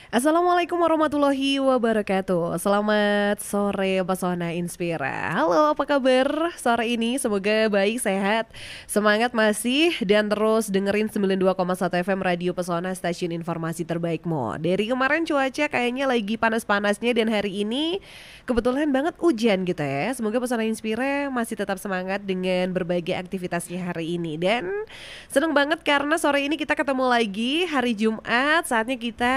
Assalamualaikum warahmatullahi wabarakatuh. Selamat sore Pesona Inspira. Halo, apa kabar sore ini? Semoga baik, sehat, semangat masih dan terus dengerin 92,1 FM Radio Pesona, stasiun informasi terbaikmu. Dari kemarin cuaca kayaknya lagi panas-panasnya dan hari ini kebetulan banget hujan gitu ya. Semoga Pesona Inspira masih tetap semangat dengan berbagai aktivitasnya hari ini. Dan seneng banget karena sore ini kita ketemu lagi hari Jumat. Saatnya kita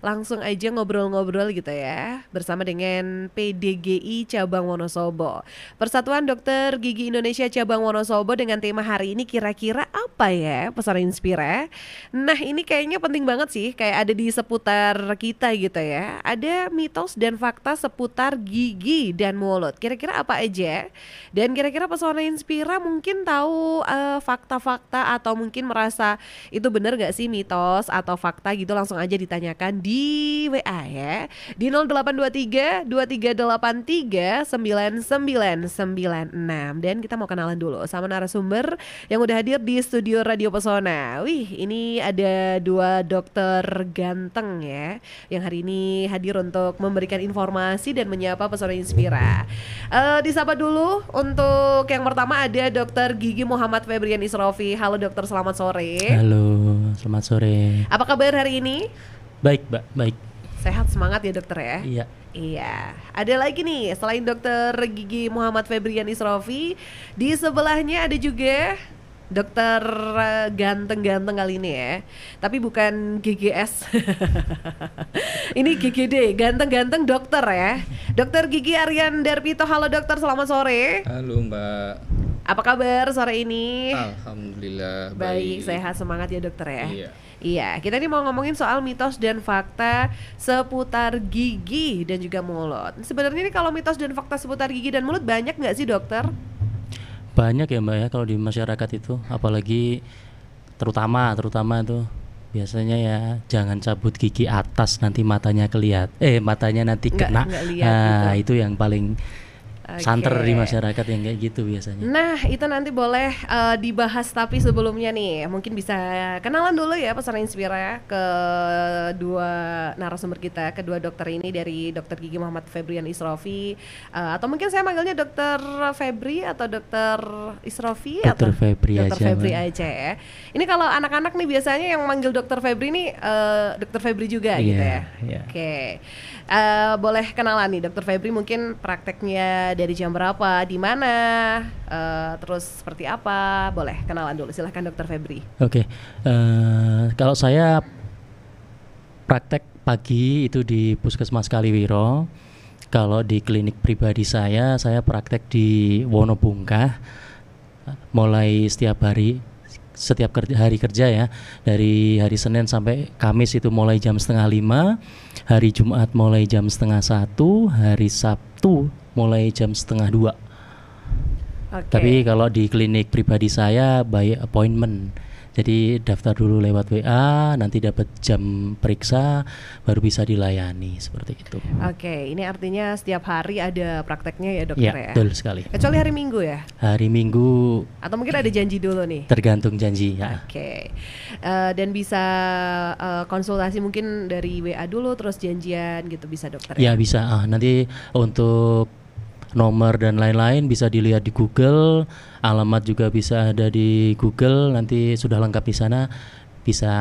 langsung aja ngobrol-ngobrol gitu ya bersama dengan PDGI Cabang Wonosobo, Persatuan Dokter Gigi Indonesia Cabang Wonosobo, dengan tema hari ini kira-kira apa ya Pesona Inspira. Nah ini kayaknya penting banget sih, kayak ada di seputar kita gitu ya. Ada mitos dan fakta seputar gigi dan mulut, kira-kira apa aja. Dan kira-kira Pesona Inspira mungkin tahu fakta-fakta atau mungkin merasa itu benar gak sih mitos atau fakta gitu, langsung aja ditanyakan di WA ya, di 0823 2383 9996. Dan kita mau kenalan dulu sama narasumber yang udah hadir di studio Radio Pesona. Wih, ini ada dua dokter ganteng ya yang hari ini hadir untuk memberikan informasi dan menyapa Pesona Inspira. Disapa dulu untuk yang pertama, ada Dokter Gigi Muhammad Febrian Isrofi. Halo dokter, selamat sore. Halo, selamat sore. Apa kabar hari ini? Baik, Mbak, baik. Sehat, semangat ya dokter ya? Iya. Iya. Ada lagi nih, selain Dokter Gigi Muhammad Febrian Isrofi, di sebelahnya ada juga dokter ganteng-ganteng kali ini ya. Tapi bukan GGS. Ini GGD, ganteng-ganteng dokter ya. Dokter Gigi Aryan Darpito. Halo dokter, selamat sore. Halo Mbak. Apa kabar sore ini? Alhamdulillah Baik, sehat, semangat ya dokter ya. Iya. Iya, kita ini mau ngomongin soal mitos dan fakta seputar gigi dan juga mulut. Sebenarnya nih kalau mitos dan fakta seputar gigi dan mulut banyak nggak sih dokter? Banyak ya Mbak ya kalau di masyarakat itu, apalagi terutama tuh biasanya ya jangan cabut gigi atas nanti matanya matanya nanti kena. Nggak lihat Nah, gitu. itu yang paling santer di masyarakat yang kayak gitu biasanya. Nah itu nanti boleh dibahas, tapi sebelumnya nih mungkin bisa kenalan dulu ya Pesona Inspira ke dua narasumber kita, kedua dokter ini, dari Dokter Gigi Muhammad Febrian Isrofi, atau mungkin saya manggilnya Dokter Febri atau Dokter Isrofi Dokter atau Febri Dokter aja, Febri Mbak. aja ya. Ini kalau anak-anak nih biasanya yang manggil Dokter Febri nih Dokter Febri juga Iya, gitu ya. iya. Oke. Boleh kenalan nih Dokter Febri, mungkin prakteknya dari jam berapa, di mana, terus seperti apa? Boleh kenalan dulu, silahkan Dokter Febri. Oke. Kalau saya praktek pagi itu di Puskesmas Kaliwiro. Kalau di klinik pribadi saya praktek di Wonobungkah, mulai setiap hari kerja ya, dari hari Senin sampai Kamis itu mulai jam 4:30, hari Jumat mulai jam 12:30, hari Sabtu mulai jam 1:30. Oke. Tapi kalau di klinik pribadi saya by appointment, jadi daftar dulu lewat WA, nanti dapat jam periksa, baru bisa dilayani, seperti itu. Oke, ini artinya setiap hari ada prakteknya ya dokter Ya, ya? betul sekali. Kecuali hari Minggu ya? Hari Minggu Atau mungkin ada janji dulu nih? tergantung janji ya. Oke. Dan bisa konsultasi mungkin dari WA dulu terus janjian gitu, bisa dokter ya? Ya bisa. Nanti untuk nomor dan lain-lain bisa dilihat di Google, alamat juga bisa ada di Google. Nanti sudah lengkap di sana, bisa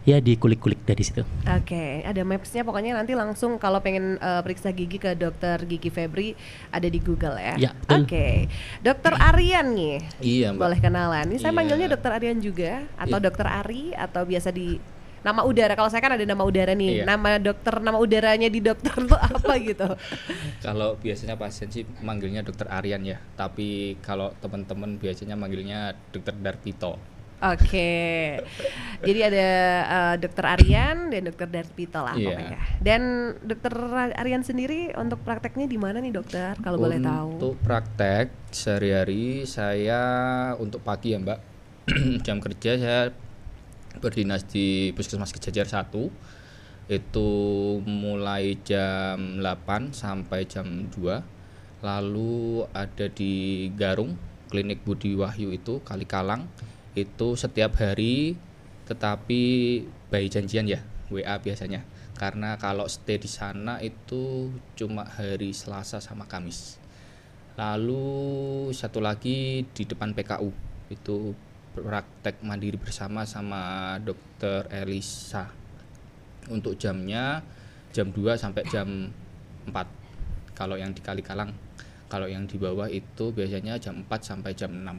ya dikulik-kulik dari situ. Oke, ada mapsnya pokoknya. Nanti langsung kalau pengen periksa gigi ke Dokter Gigi Febri ada di Google ya? Ya, betul. Oke, Dokter Aryan nih. Iya Mbak. Boleh kenalan. Ini saya Iya. manggilnya Dokter Aryan juga, atau Iya. Dokter Ari, atau biasa di nama udara. Kalau saya kan ada nama udara nih. Iya. Nama dokter, nama udaranya di dokter tuh apa gitu? Kalau biasanya pasien sih manggilnya Dokter Aryan ya, tapi kalau teman-teman biasanya manggilnya Dokter Darpito. Oke. Jadi ada Dokter Aryan dan Dokter Darpito lah Iya. pokoknya. Dan Dokter Aryan sendiri untuk prakteknya di mana nih dokter? Kalau boleh tahu. Untuk praktek sehari-hari saya untuk pagi ya Mbak, jam kerja saya berdinas di Puskesmas Kejajar 1. Itu mulai jam 8 sampai jam 2. Lalu ada di Garung, Klinik Budi Wahyu itu Kali Kalang. Itu setiap hari, tetapi by janjian ya. WA biasanya. Karena kalau stay di sana itu cuma hari Selasa sama Kamis. Lalu satu lagi di depan PKU itu praktek mandiri bersama sama dokter Elisa. Untuk jamnya jam 2 sampai jam 4 kalau yang di Kalikalang. Kalau yang di bawah itu biasanya jam 4 sampai jam 6.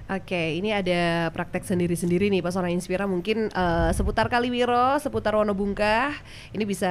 Oke, ini ada praktek sendiri-sendiri nih Pesona Inspira, mungkin seputar Kaliwiro, seputar Wonobungkah. Ini bisa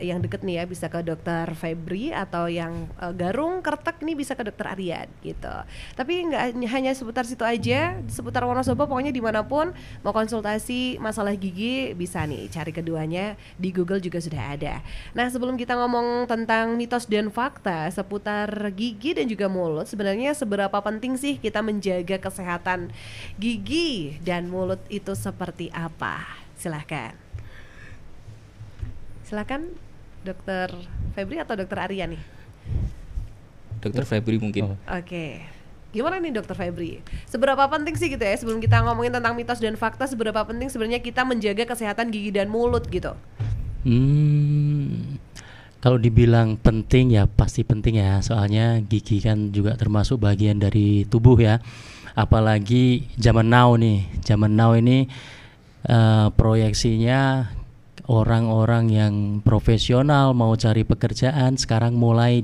yang deket nih ya, bisa ke dokter Febri, atau yang Garung, Kertek ini bisa ke dokter Aryan gitu. Tapi nggak hanya seputar situ aja, seputar Wonosobo pokoknya dimanapun mau konsultasi masalah gigi bisa nih cari keduanya, di Google juga sudah ada. Nah sebelum kita ngomong tentang mitos dan fakta seputar gigi dan juga mulut, sebenarnya seberapa penting sih kita menjaga kesehatan gigi dan mulut itu seperti apa? Silakan dokter Febri atau dokter Arya nih? Dokter Febri mungkin. Oke. Gimana nih dokter Febri? Seberapa penting sih gitu ya, sebelum kita ngomongin tentang mitos dan fakta, seberapa penting sebenarnya kita menjaga kesehatan gigi dan mulut gitu? Kalau dibilang penting ya pasti penting ya, soalnya gigi kan juga termasuk bagian dari tubuh ya. Apalagi zaman now ini proyeksinya orang-orang yang profesional mau cari pekerjaan sekarang mulai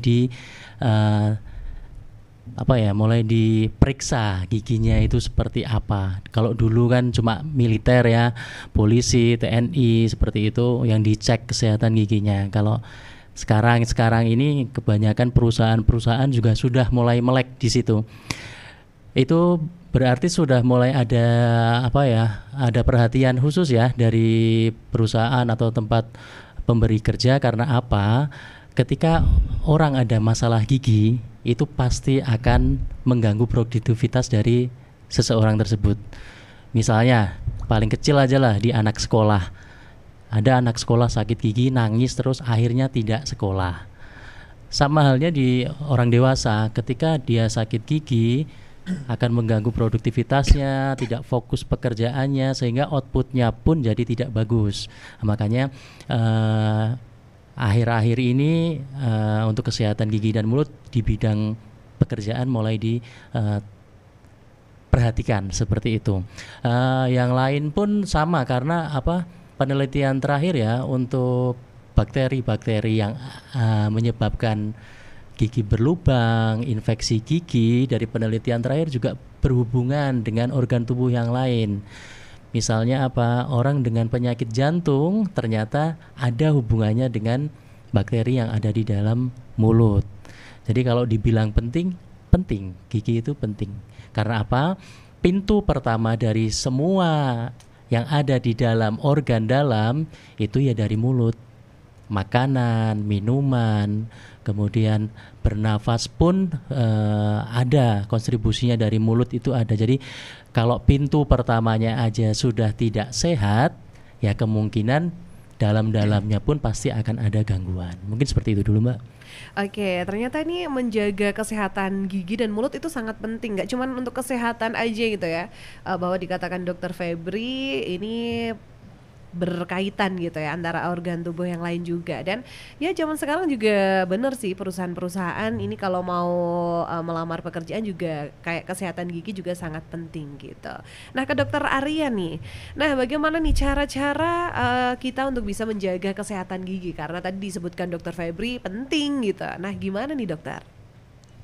mulai diperiksa giginya itu seperti apa. Kalau dulu kan cuma militer ya, polisi, TNI seperti itu yang dicek kesehatan giginya. Kalau sekarang ini kebanyakan perusahaan juga sudah mulai melek di situ. Itu berarti sudah mulai ada ada perhatian khusus ya dari perusahaan atau tempat pemberi kerja. Karena apa? Ketika orang ada masalah gigi, itu pasti akan mengganggu produktivitas dari seseorang tersebut. Misalnya paling kecil aja lah, di anak sekolah. Ada anak sekolah sakit gigi, nangis terus akhirnya tidak sekolah. Sama halnya di orang dewasa, ketika dia sakit gigi akan mengganggu produktivitasnya, tidak fokus pekerjaannya, sehingga outputnya pun jadi tidak bagus. Makanya akhir-akhir ini untuk kesehatan gigi dan mulut di bidang pekerjaan mulai diperhatikan seperti itu. Yang lain pun sama, karena penelitian terakhir ya untuk bakteri-bakteri yang menyebabkan gigi berlubang, infeksi gigi, dari penelitian terakhir juga berhubungan dengan organ tubuh yang lain. Misalnya orang dengan penyakit jantung ternyata ada hubungannya dengan bakteri yang ada di dalam mulut. Jadi kalau dibilang penting, gigi itu penting. Karena pintu pertama dari semua yang ada di dalam organ dalam itu ya dari mulut. Makanan, minuman, kemudian bernafas pun ada kontribusinya dari mulut itu ada. Jadi kalau pintu pertamanya aja sudah tidak sehat, ya kemungkinan dalam-dalamnya pun pasti akan ada gangguan. Mungkin seperti itu dulu, Mbak. Oke, ternyata ini menjaga kesehatan gigi dan mulut itu sangat penting. Gak cuma untuk kesehatan aja gitu ya, bahwa dikatakan dokter Febri ini berkaitan gitu ya antara organ tubuh yang lain juga. Dan ya zaman sekarang juga bener sih, perusahaan-perusahaan ini kalau mau melamar pekerjaan juga kayak kesehatan gigi juga sangat penting gitu. Nah ke dokter Arya nih, nah bagaimana nih cara-cara kita untuk bisa menjaga kesehatan gigi, karena tadi disebutkan dokter Febri penting gitu. Nah gimana nih dokter?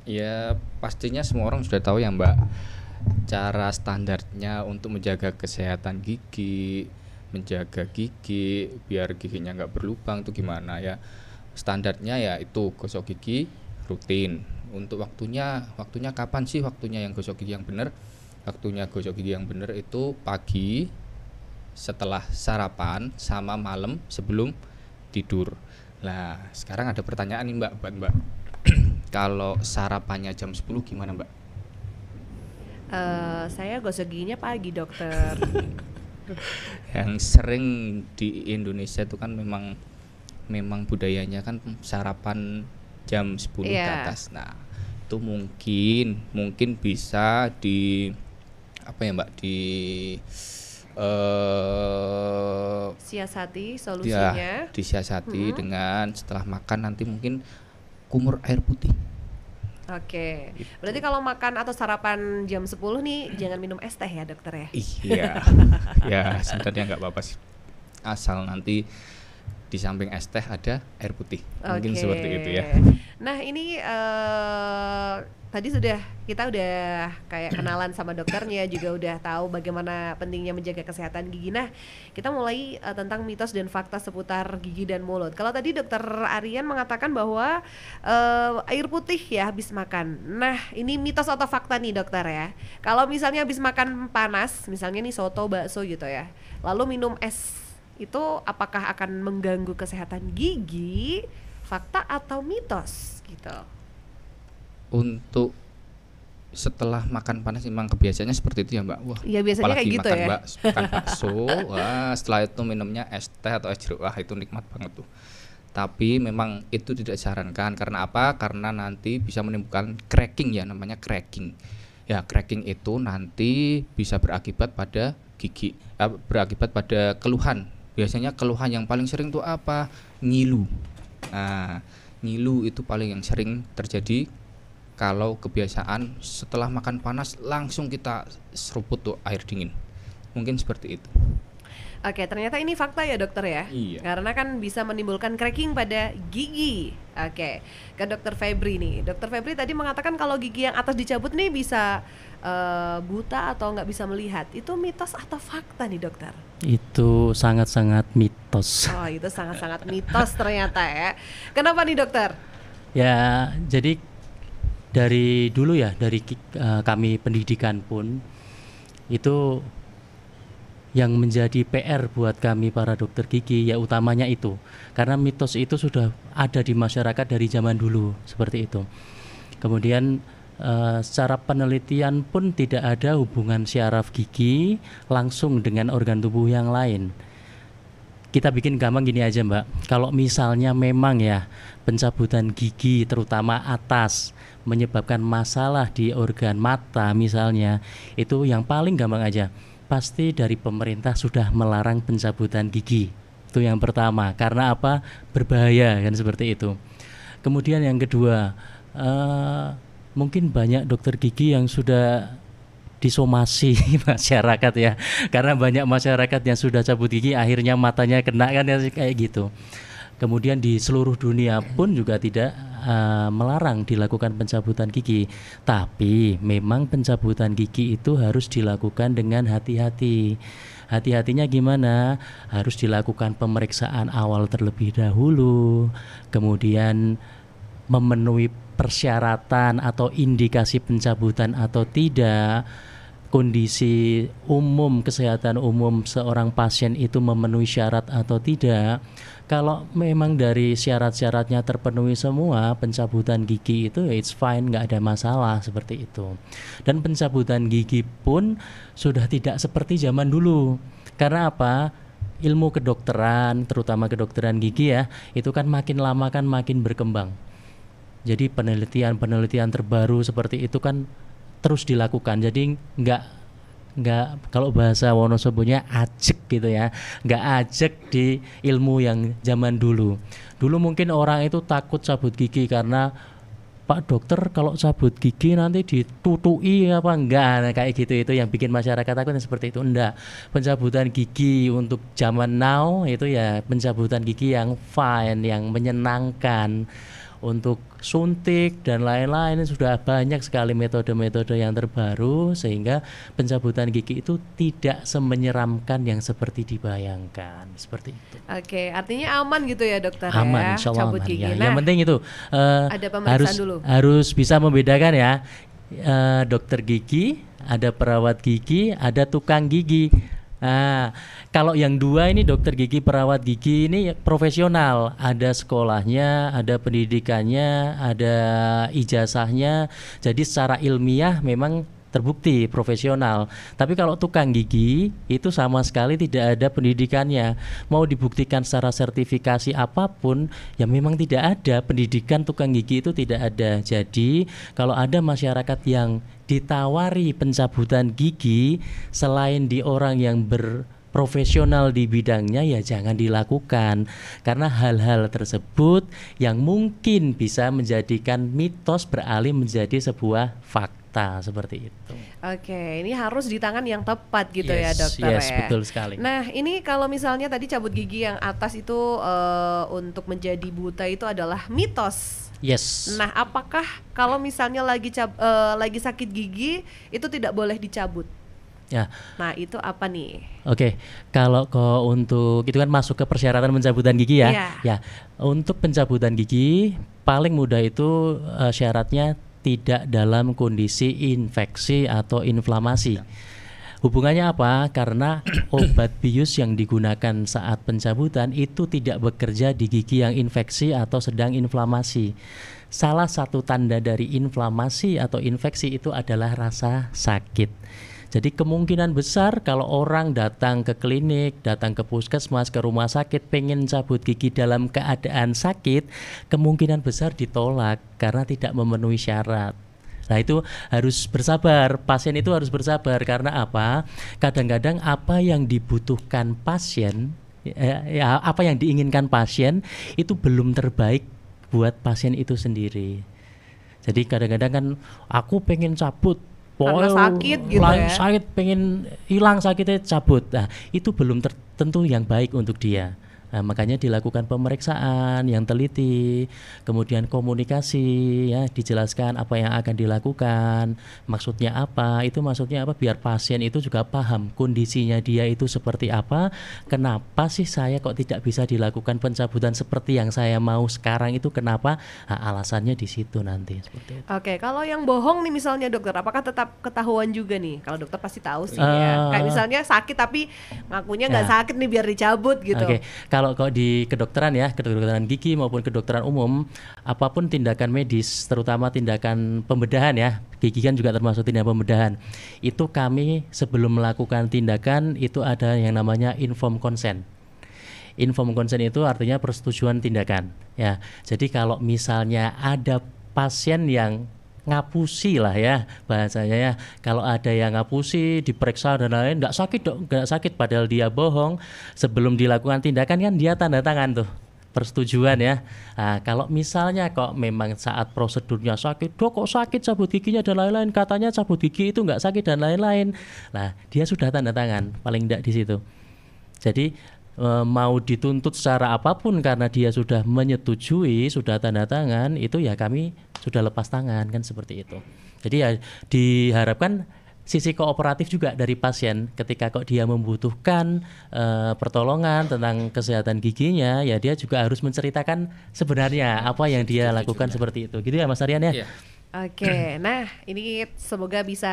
Ya pastinya semua orang sudah tahu ya Mbak, cara standarnya untuk menjaga kesehatan gigi, menjaga gigi biar giginya nggak berlubang itu gimana ya. Standarnya ya itu gosok gigi rutin. Untuk waktunya kapan sih waktunya yang gosok gigi yang benar? Waktunya gosok gigi yang benar itu pagi setelah sarapan sama malam sebelum tidur. Nah sekarang ada pertanyaan nih Mbak buat Mbak. Kalau sarapannya jam 10 gimana Mbak? Saya gosok giginya pagi dokter. Yang sering di Indonesia itu kan memang budayanya kan sarapan jam 10 ke atas. Nah, itu mungkin bisa di Mbak, Siasati ya solusinya. disiasati dengan setelah makan nanti mungkin kumur air putih. Oke. Berarti kalau makan atau sarapan jam 10 nih jangan minum es teh ya dokter ya? Iya, ya sebenarnya nggak apa-apa sih, asal nanti di samping es teh ada air putih, mungkin Oke. seperti itu ya. Nah ini tadi kita udah kayak kenalan sama dokternya, juga udah tahu bagaimana pentingnya menjaga kesehatan gigi. Nah kita mulai tentang mitos dan fakta seputar gigi dan mulut. Kalau tadi dokter Aryan mengatakan bahwa air putih ya habis makan. Nah ini mitos atau fakta nih dokter ya. Kalau misalnya habis makan panas, misalnya nih soto, bakso gitu ya, lalu minum es, itu apakah akan mengganggu kesehatan gigi? Fakta atau mitos gitu? Untuk setelah makan panas memang kebiasaannya seperti itu ya Mbak. Wah, Ya biasanya kayak apalagi gitu makan ya. makan bakso, wah setelah itu minumnya es teh atau es jeruk, wah itu nikmat banget tuh. Tapi memang itu tidak disarankan, karena apa? Karena nanti bisa menimbulkan cracking ya, namanya cracking. Ya cracking itu nanti bisa berakibat pada gigi, berakibat pada keluhan. Biasanya keluhan yang paling sering tuh apa? Ngilu. Nah, ngilu itu paling yang sering terjadi kalau kebiasaan setelah makan panas langsung kita seruput tuh air dingin. Mungkin seperti itu. Oke, ternyata ini fakta ya dokter ya. Iya. Karena kan bisa menimbulkan cracking pada gigi. Oke, ke dokter Febri nih. Dokter Febri tadi mengatakan kalau gigi yang atas dicabut nih bisa buta atau nggak bisa melihat. Itu mitos atau fakta nih dokter? Itu sangat-sangat mitos. Oh itu sangat-sangat mitos ternyata ya. Kenapa nih dokter? Ya, jadi dari dulu ya, dari kami pendidikan pun itu yang menjadi PR buat kami para dokter gigi ya utamanya itu, karena mitos itu sudah ada di masyarakat dari zaman dulu seperti itu. Kemudian secara penelitian pun tidak ada hubungan syaraf gigi langsung dengan organ tubuh yang lain. Kita bikin gampang gini aja Mbak, kalau misalnya memang ya pencabutan gigi terutama atas menyebabkan masalah di organ mata misalnya, itu yang paling gampang aja, pasti dari pemerintah sudah melarang pencabutan gigi. Itu yang pertama, karena apa? Berbahaya kan seperti itu. Kemudian yang kedua, mungkin banyak dokter gigi yang sudah disomasi masyarakat ya, karena banyak masyarakat yang sudah cabut gigi akhirnya matanya kena kan ya, kayak gitu. Kemudian di seluruh dunia pun juga tidak melarang dilakukan pencabutan gigi, tapi memang pencabutan gigi itu harus dilakukan dengan hati-hati. Hati-hatinya gimana? Harus dilakukan pemeriksaan awal terlebih dahulu, kemudian memenuhi persyaratan atau indikasi pencabutan atau tidak, kondisi umum, kesehatan umum seorang pasien itu memenuhi syarat atau tidak. Kalau memang dari syarat-syaratnya terpenuhi semua, pencabutan gigi itu it's fine, nggak ada masalah seperti itu. Dan pencabutan gigi pun sudah tidak seperti zaman dulu. Karena apa? Ilmu kedokteran, terutama kedokteran gigi ya, itu kan makin lama kan makin berkembang. Jadi penelitian terbaru seperti itu kan terus dilakukan. Jadi nggak kalau bahasa Wonosobonya ajek gitu ya, nggak ajek di ilmu yang zaman dulu. Dulu mungkin orang itu takut cabut gigi karena Pak dokter kalau cabut gigi nanti ditutui apa enggak, nah, kayak gitu. Itu yang bikin masyarakat takut seperti itu. Enggak, pencabutan gigi untuk zaman now itu ya pencabutan gigi yang fine, yang menyenangkan. Untuk suntik dan lain-lain sudah banyak sekali metode-metode yang terbaru, sehingga pencabutan gigi itu tidak semenyeramkan yang seperti dibayangkan, seperti itu. Oke, artinya aman gitu ya dokter Aman, ya, insya Allah cabut aman gigi. ya. Nah, Yang penting itu ada pemeriksaan dulu. harus bisa membedakan ya, dokter gigi, ada perawat gigi, ada tukang gigi. Nah, kalau yang dua ini dokter gigi, perawat gigi ini profesional, ada sekolahnya, ada pendidikannya, ada ijazahnya. Jadi secara ilmiah memang terbukti profesional. Tapi kalau tukang gigi itu sama sekali tidak ada pendidikannya. Mau dibuktikan secara sertifikasi apapun, ya memang tidak ada. Pendidikan tukang gigi itu tidak ada. Jadi kalau ada masyarakat yang ditawari pencabutan gigi selain di orang yang profesional di bidangnya, ya jangan dilakukan, karena hal-hal tersebut yang mungkin bisa menjadikan mitos beralih menjadi sebuah fakta seperti itu. Oke, ini harus di tangan yang tepat gitu ya dokter Yes, ya. betul sekali. Nah ini kalau misalnya tadi cabut gigi yang atas itu untuk menjadi buta itu adalah mitos. Yes. Nah apakah kalau misalnya lagi sakit gigi itu tidak boleh dicabut? Ya. Nah itu apa nih? Oke, kalau untuk itu kan masuk ke persyaratan pencabutan gigi ya. Iya. Ya, untuk pencabutan gigi paling mudah itu syaratnya tidak dalam kondisi infeksi atau inflamasi. Hubungannya apa? Karena obat bius yang digunakan saat pencabutan itu tidak bekerja di gigi yang infeksi atau sedang inflamasi. Salah satu tanda dari inflamasi atau infeksi itu adalah rasa sakit. Jadi kemungkinan besar kalau orang datang ke klinik, datang ke puskesmas, ke rumah sakit pengen cabut gigi dalam keadaan sakit, kemungkinan besar ditolak karena tidak memenuhi syarat. Nah itu harus bersabar, pasien itu harus bersabar karena apa? Kadang-kadang apa yang dibutuhkan pasien, apa yang diinginkan pasien itu belum terbaik buat pasien itu sendiri. Jadi kadang-kadang kan aku pengen cabut, karena sakit gitu ya. Sakit, pengen hilang sakitnya, cabut. Nah, itu belum tentu yang baik untuk dia. Nah, makanya dilakukan pemeriksaan yang teliti, kemudian komunikasi, ya dijelaskan apa yang akan dilakukan, maksudnya apa, itu maksudnya apa, biar pasien itu juga paham kondisinya dia itu seperti apa, kenapa sih saya kok tidak bisa dilakukan pencabutan seperti yang saya mau sekarang itu, kenapa, nah, alasannya di situ nanti seperti itu. Oke, kalau yang bohong nih misalnya dokter, apakah tetap ketahuan juga nih? Kalau dokter pasti tahu sih ya, kayak misalnya sakit tapi ngakunya nggak sakit nih biar dicabut gitu. Oke. Kalau di kedokteran ya, kedokteran gigi maupun kedokteran umum, apapun tindakan medis, terutama tindakan pembedahan ya, gigi kan juga termasuk tindakan pembedahan, itu kami sebelum melakukan tindakan itu ada yang namanya informed consent. Informed consent itu artinya persetujuan tindakan ya. Jadi kalau misalnya ada pasien yang ngapusi lah ya bahasanya ya, kalau ada yang ngapusi, diperiksa dan lain-lain, nggak sakit dok, nggak sakit, padahal dia bohong, sebelum dilakukan tindakan kan dia tanda tangan tuh persetujuan ya. Nah, kalau misalnya kok memang saat prosedurnya sakit, dok kok sakit cabut giginya dan lain-lain, katanya cabut gigi itu nggak sakit dan lain-lain, nah dia sudah tanda tangan paling tidak di situ. Jadi mau dituntut secara apapun karena dia sudah menyetujui, sudah tanda tangan, itu ya kami sudah lepas tangan kan seperti itu. Jadi ya diharapkan sisi kooperatif juga dari pasien ketika kok dia membutuhkan pertolongan tentang kesehatan giginya, ya dia juga harus menceritakan sebenarnya apa yang dia lakukan seperti itu. Gitu ya Mas Aryan ya? Iya. Oke, nah ini semoga bisa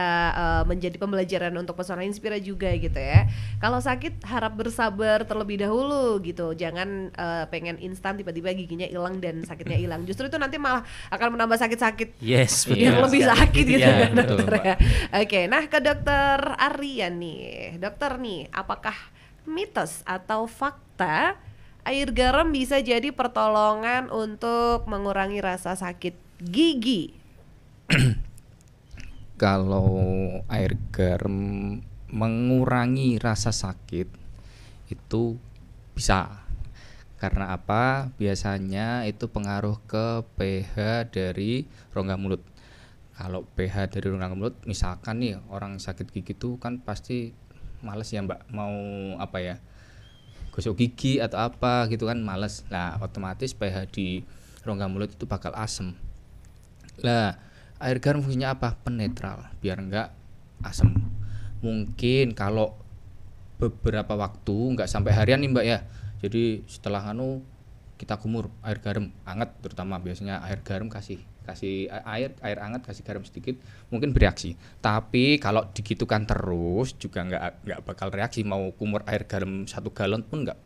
menjadi pembelajaran untuk Pesona Inspira juga gitu ya. Kalau sakit harap bersabar terlebih dahulu gitu, jangan pengen instan tiba-tiba giginya hilang dan sakitnya hilang. Justru itu nanti malah akan menambah sakit-sakit. Yes, Biar betul. lebih sakit gitu Iya, kan betul, dokter Mbak. ya. Oke, nah ke dokter Aryan nih, dokter nih, apakah mitos atau fakta air garam bisa jadi pertolongan untuk mengurangi rasa sakit gigi? Kalau air garam mengurangi rasa sakit itu bisa. Karena apa? Biasanya itu pengaruh ke pH dari rongga mulut. Kalau pH dari rongga mulut, misalkan nih orang sakit gigi itu kan pasti males ya Mbak, mau apa ya, gosok gigi atau apa gitu kan males. Nah otomatis pH di rongga mulut itu bakal asem. Nah air garam fungsinya apa? Penetral, biar enggak asam. Mungkin kalau beberapa waktu, enggak sampai harian nih Mbak ya. Jadi setelah kita kumur air garam hangat, terutama biasanya air garam kasih air hangat, kasih garam sedikit, mungkin bereaksi. Tapi kalau digitukan terus juga enggak bakal reaksi. Mau kumur air garam 1 galon pun enggak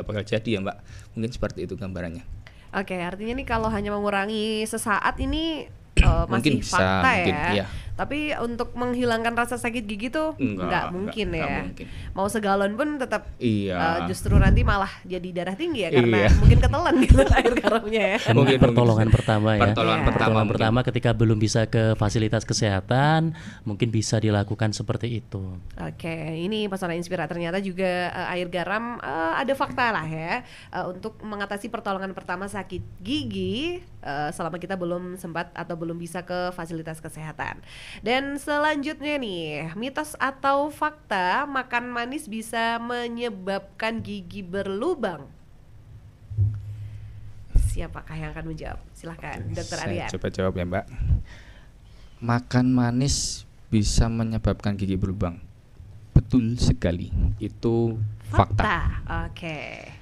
bakal jadi ya Mbak. Mungkin seperti itu gambarannya. Oke, artinya nih kalau hanya mengurangi sesaat ini masih Mungkin bisa, fakta mungkin, ya. iya. Tapi untuk menghilangkan rasa sakit gigi tuh nggak mungkin enggak ya. mungkin. Mau segalon pun tetap Iya. justru nanti malah jadi darah tinggi ya karena Iya. mungkin ketelan gitu air garamnya ya. Dan Mungkin pertolongan pertama ya. Pertolongan Iya. Pertolongan mungkin. pertama ketika belum bisa ke fasilitas kesehatan, mungkin bisa dilakukan seperti itu. Oke, ini Pesona Inspira ternyata juga air garam ada fakta lah ya untuk mengatasi pertolongan pertama sakit gigi selama kita belum sempat atau belum bisa ke fasilitas kesehatan. Dan selanjutnya nih, mitos atau fakta makan manis bisa menyebabkan gigi berlubang. Siapakah yang akan menjawab? Silahkan, Dokter Saya Aryan. coba jawab ya Mbak. Makan manis bisa menyebabkan gigi berlubang. Betul sekali, itu fakta. Oke.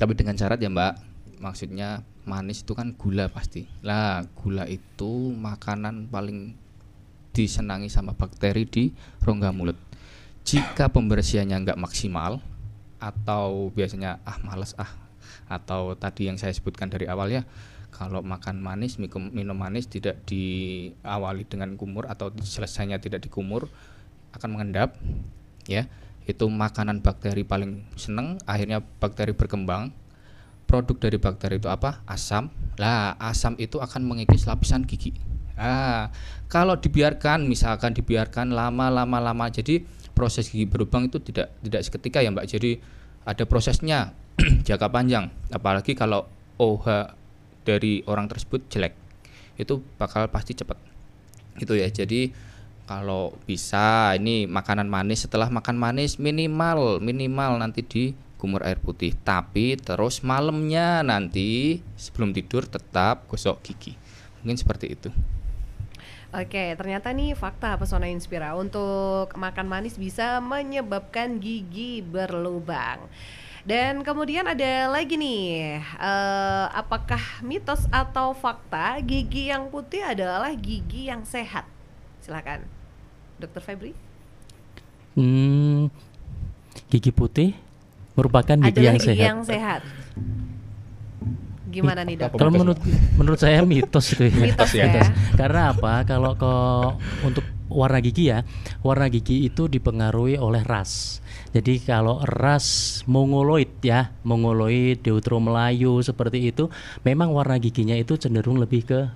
Tapi dengan syarat ya Mbak, maksudnya manis itu kan gula pasti. Lah gula itu makanan paling disenangi sama bakteri di rongga mulut. Jika pembersihannya nggak maksimal atau biasanya males atau tadi yang saya sebutkan dari awal ya, kalau makan manis, minum manis tidak diawali dengan kumur atau selesainya tidak dikumur akan mengendap ya. Itu makanan bakteri paling seneng, akhirnya bakteri berkembang. Produk dari bakteri itu apa? Asam. Lah, asam itu akan mengikis lapisan gigi. Kalau dibiarkan, misalkan dibiarkan lama, jadi proses gigi berlubang itu tidak seketika ya Mbak. Jadi ada prosesnya jangka panjang. Apalagi kalau OH dari orang tersebut jelek, itu bakal pasti cepat. Itu ya. Jadi kalau bisa ini makanan manis, setelah makan manis minimal nanti digumur air putih, tapi terus malamnya nanti sebelum tidur tetap gosok gigi. Mungkin seperti itu. Oke, ternyata nih fakta Pesona Inspira untuk makan manis bisa menyebabkan gigi berlubang. Dan kemudian ada lagi nih, apakah mitos atau fakta gigi yang putih adalah gigi yang sehat? Silakan, Dokter Febri. Gigi putih merupakan gigi Adalah yang gigi sehat. yang sehat. Gimana nih Dok? Kalau menurut saya mitos itu ya. Mitos ya. Karena apa? Kalau untuk warna gigi ya, warna gigi itu dipengaruhi oleh ras. Jadi kalau ras mongoloid ya, mongoloid, deutero Melayu seperti itu, memang warna giginya itu cenderung lebih ke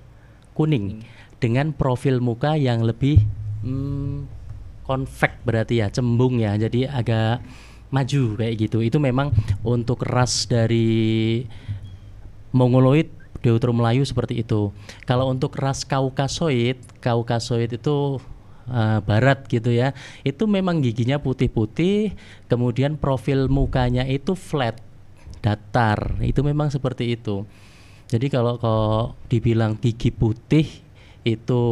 kuning dengan profil muka yang lebih konveks berarti ya, cembung ya. Jadi agak maju kayak gitu. Itu memang untuk ras dari mongoloid, deutero Melayu seperti itu. Kalau untuk ras Kaukasoid itu barat gitu ya, itu memang giginya putih-putih, kemudian profil mukanya itu flat, datar. Itu memang seperti itu. Jadi kalau dibilang gigi putih itu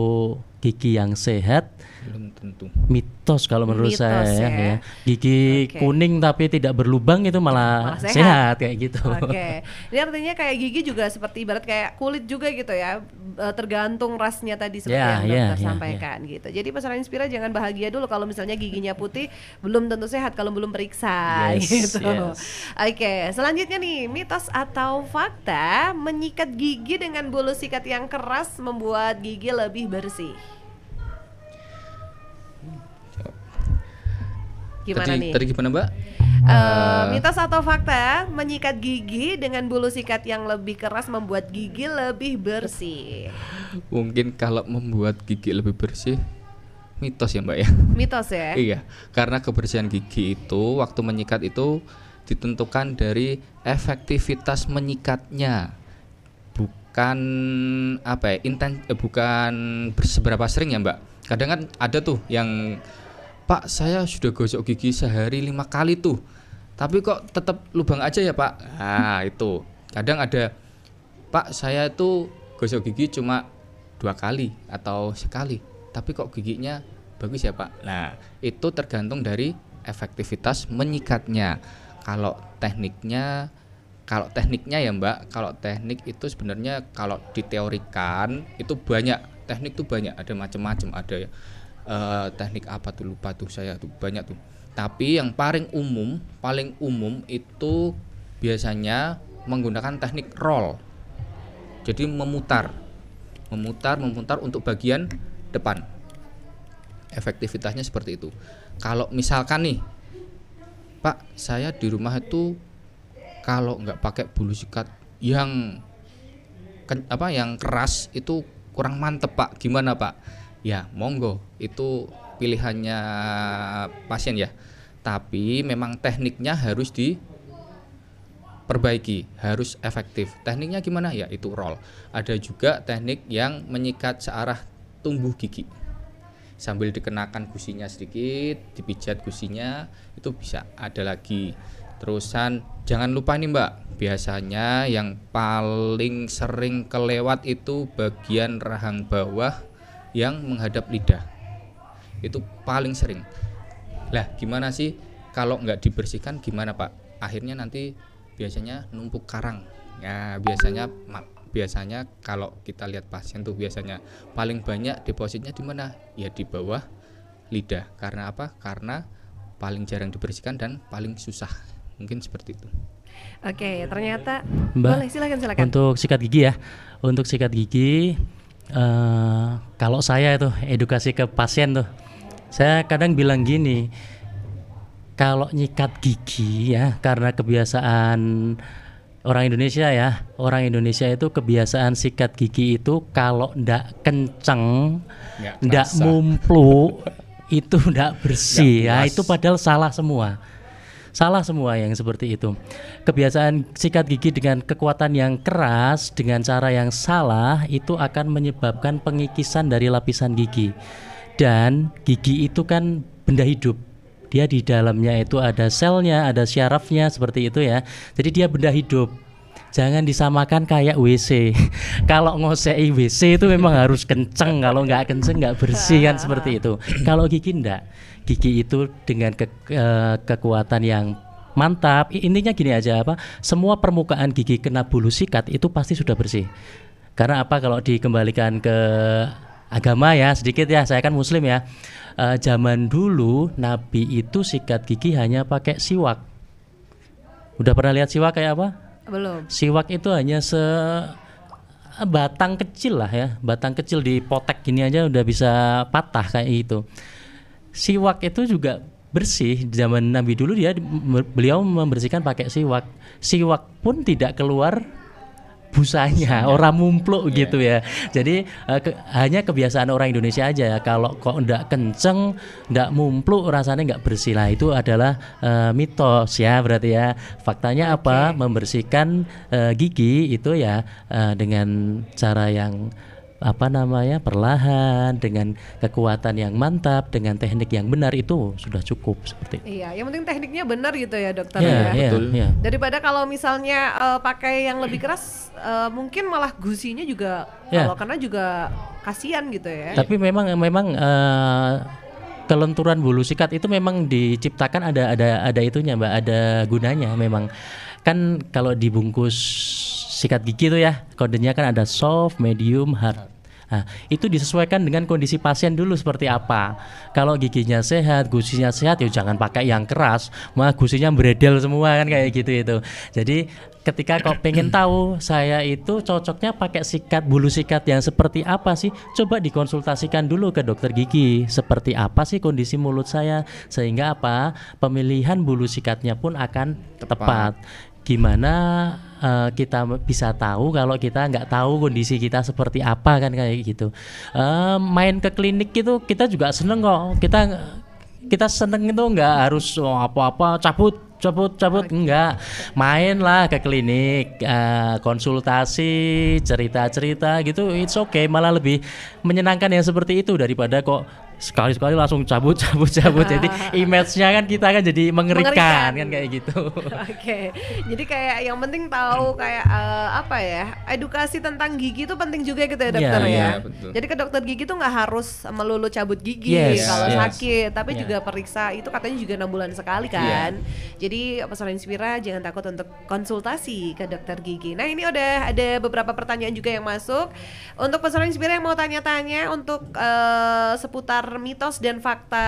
gigi yang sehat, belum tentu. Mitos kalau menurut Mitos saya ya. Gigi Oke. kuning tapi tidak berlubang itu malah sehat. sehat kayak gitu. Oke, ini artinya kayak gigi juga seperti ibarat kayak kulit juga gitu ya, tergantung rasnya tadi seperti Ya, yang dokter ya, sampaikan gitu. Jadi Pesona Inspira jangan bahagia dulu kalau misalnya giginya putih, belum tentu sehat kalau belum periksa Yes, gitu. yes. Oke, selanjutnya nih, mitos atau fakta menyikat gigi dengan bulu sikat yang keras membuat gigi lebih bersih. Gimana nih? Tadi gimana Mbak? Mitos atau fakta menyikat gigi dengan bulu sikat yang lebih keras membuat gigi lebih bersih. Mungkin kalau membuat gigi lebih bersih mitos ya Mbak ya. Mitos ya. Iya, karena kebersihan gigi itu waktu menyikat itu ditentukan dari efektivitas menyikatnya, bukan bukan seberapa sering ya Mbak. Kadang kan ada tuh yang Pak, saya sudah gosok gigi sehari 5 kali tuh, tapi kok tetap lubang aja ya Pak. Nah itu kadang ada, Pak saya itu gosok gigi cuma 2 kali atau sekali, tapi kok giginya bagus ya Pak. Nah itu tergantung dari efektivitas menyikatnya. Kalau tekniknya ya Mbak, kalau teknik itu sebenarnya kalau diteorikan itu banyak, teknik tuh banyak, ada macam-macam, ada ya. Teknik apa tuh lupa tuh saya tuh, banyak tuh. Tapi yang paling umum itu biasanya menggunakan teknik roll. Jadi memutar memutar untuk bagian depan. Efektivitasnya seperti itu. Kalau misalkan nih, Pak, saya di rumah itu kalau nggak pakai bulu sikat yang yang keras itu kurang mantep, Pak. Gimana, Pak? Ya, monggo. Itu pilihannya pasien ya. Tapi memang tekniknya harus diperbaiki, harus efektif. Tekniknya gimana? Ya itu roll. Ada juga teknik yang menyikat searah tumbuh gigi. Sambil dikenakan gusinya sedikit, dipijat gusinya, itu bisa. Ada lagi. Terusan jangan lupa nih Mbak, biasanya yang paling sering kelewat itu bagian rahang bawah yang menghadap lidah. Itu paling sering. Lah gimana sih kalau nggak dibersihkan gimana Pak? Akhirnya nanti biasanya numpuk karang. Ya biasanya kalau kita lihat pasien tuh biasanya paling banyak depositnya di mana? Ya di bawah lidah. Karena apa? Karena paling jarang dibersihkan dan paling susah. Mungkin seperti itu. Oke, ternyata Mbak, boleh silakan. Untuk sikat gigi ya. Untuk sikat gigi kalau saya itu edukasi ke pasien tuh, saya kadang bilang gini, kalau nyikat gigi ya, karena kebiasaan orang Indonesia itu kebiasaan sikat gigi itu kalau ndak kenceng, ndak mumplu, itu ndak bersih ya, itu padahal salah semua yang seperti itu. Kebiasaan sikat gigi dengan kekuatan yang keras, dengan cara yang salah, itu akan menyebabkan pengikisan dari lapisan gigi. Dan gigi itu kan benda hidup, dia di dalamnya itu ada selnya, ada syarafnya seperti itu ya. Jadi dia benda hidup. Jangan disamakan kayak WC. Kalau ngosei WC itu memang harus kenceng, kalau nggak kenceng nggak bersih kan seperti itu. Kalau gigi enggak, gigi itu dengan kekuatan yang mantap. Intinya gini aja, semua permukaan gigi kena bulu sikat itu pasti sudah bersih. Karena apa? Kalau dikembalikan ke agama ya, sedikit ya, saya kan muslim ya. Zaman dulu Nabi itu sikat gigi hanya pakai siwak. Udah pernah lihat siwak kayak apa? Belum. Siwak itu hanya batang kecil lah ya, batang kecil dipotek gini aja udah bisa patah kayak gitu. Siwak itu juga bersih. Zaman Nabi dulu beliau membersihkan pakai siwak. Siwak pun tidak keluar busanya, orang mumpluk gitu ya. Jadi hanya kebiasaan orang Indonesia aja ya. Kalau kok ndak kenceng, ndak mumpluk, rasanya nggak bersih lah. Itu adalah mitos ya, berarti ya. Faktanya apa? Membersihkan gigi itu ya dengan cara yang perlahan, dengan kekuatan yang mantap, dengan teknik yang benar, itu sudah cukup seperti itu. Iya, yang penting tekniknya benar gitu ya dokter ya. Betul. Ya. Daripada kalau misalnya pakai yang lebih keras, mungkin malah gusinya juga kalau kena juga kasihan gitu ya. Tapi memang kelenturan bulu sikat itu memang diciptakan ada itunya Mbak, ada gunanya memang. Kan kalau dibungkus sikat gigi itu ya, kodenya kan ada soft, medium, hard. Nah, itu disesuaikan dengan kondisi pasien dulu seperti apa. Kalau giginya sehat, gusinya sehat, ya jangan pakai yang keras, malah gusinya beredel semua kan kayak gitu itu. Jadi ketika kau pengen tahu saya itu cocoknya pakai bulu sikat yang seperti apa sih, coba dikonsultasikan dulu ke dokter gigi. Seperti apa sih kondisi mulut saya, sehingga pemilihan bulu sikatnya pun akan tepat. Gimana kita bisa tahu kalau kita nggak tahu kondisi kita seperti apa kan kayak gitu. Main ke klinik itu kita juga seneng kok. Kita seneng itu nggak harus apa-apa cabut enggak. Mainlah ke klinik, konsultasi, cerita-cerita gitu, it's okay. Malah lebih menyenangkan yang seperti itu daripada kok sekali-sekali langsung cabut. Jadi image-nya kan kita kan jadi mengerikan kan kayak gitu. Oke. Jadi kayak yang penting tahu kayak edukasi tentang gigi itu penting juga gitu ya dokter ya. Betul. Jadi ke dokter gigi tuh nggak harus melulu cabut gigi kalau sakit, tapi juga periksa itu katanya juga 6 bulan sekali kan. Jadi Pesona Inspira jangan takut untuk konsultasi ke dokter gigi. Nah, ini udah ada beberapa pertanyaan juga yang masuk. Untuk Pesona Inspira yang mau tanya-tanya untuk seputar seputar mitos dan fakta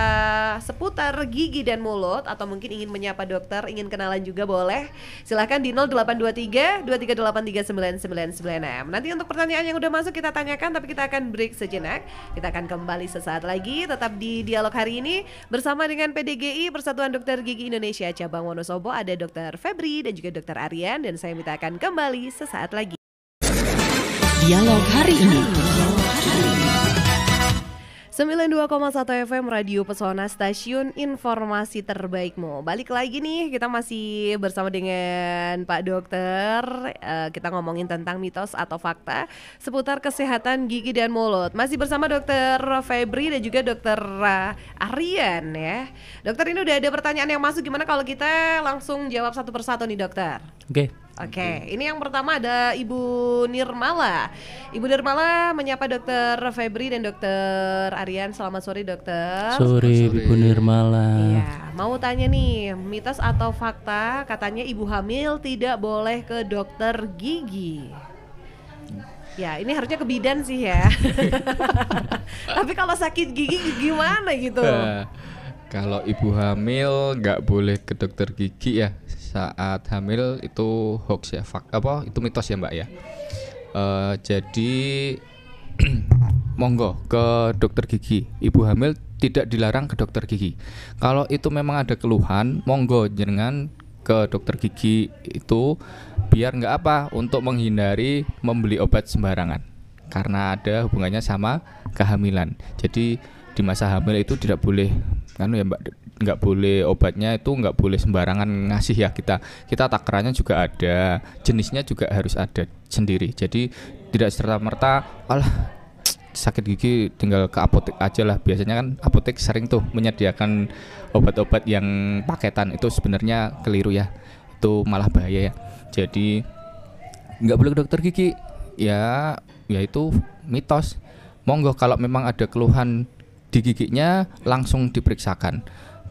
seputar gigi dan mulut, atau mungkin ingin menyapa dokter, ingin kenalan juga boleh. Silahkan di 0823 2383 9996. Nanti untuk pertanyaan yang udah masuk kita tanyakan, tapi kita akan break sejenak. Kita akan kembali sesaat lagi, tetap di dialog hari ini bersama dengan PDGI, Persatuan Dokter Gigi Indonesia Cabang Wonosobo. Ada Dokter Febri dan juga Dokter Aryan, dan saya minta akan kembali sesaat lagi. Dialog hari ini. 92,1 FM Radio Pesona, stasiun informasi terbaikmu. Balik lagi nih, kita masih bersama dengan Pak Dokter. Kita ngomongin tentang mitos atau fakta seputar kesehatan gigi dan mulut. Masih bersama Dokter Febri dan juga Dokter Aryan ya. Dokter, ini udah ada pertanyaan yang masuk, gimana kalau kita langsung jawab satu persatu nih dokter? Oke, ini yang pertama ada Ibu Nirmala. Ibu Nirmala menyapa Dokter Febri dan Dokter Aryan. Selamat sore dokter. Sore Ibu Nirmala. Iya, mau tanya nih, mitos atau fakta katanya ibu hamil tidak boleh ke dokter gigi. Ya, ini harusnya ke bidan sih ya. Tapi kalau sakit gigi gimana gitu? Kalau ibu hamil nggak boleh ke dokter gigi ya saat hamil, itu hoax ya, itu mitos ya Mbak ya. Jadi monggo ke dokter gigi. Ibu hamil tidak dilarang ke dokter gigi. Kalau itu memang ada keluhan, monggo jangan ke dokter gigi itu, biar nggak apa, untuk menghindari membeli obat sembarangan karena ada hubungannya sama kehamilan. Jadi di masa hamil itu tidak boleh kan ya Mbak, nggak boleh obatnya itu nggak boleh sembarangan ngasih ya. Kita takarannya juga ada, jenisnya juga harus ada sendiri. Jadi tidak serta-merta sakit gigi tinggal ke apotek aja lah. Biasanya kan apotek sering tuh menyediakan obat-obat yang paketan, itu sebenarnya keliru ya, itu malah bahaya ya. Jadi nggak boleh ke dokter gigi ya itu mitos. Monggo kalau memang ada keluhan di giginya langsung diperiksakan.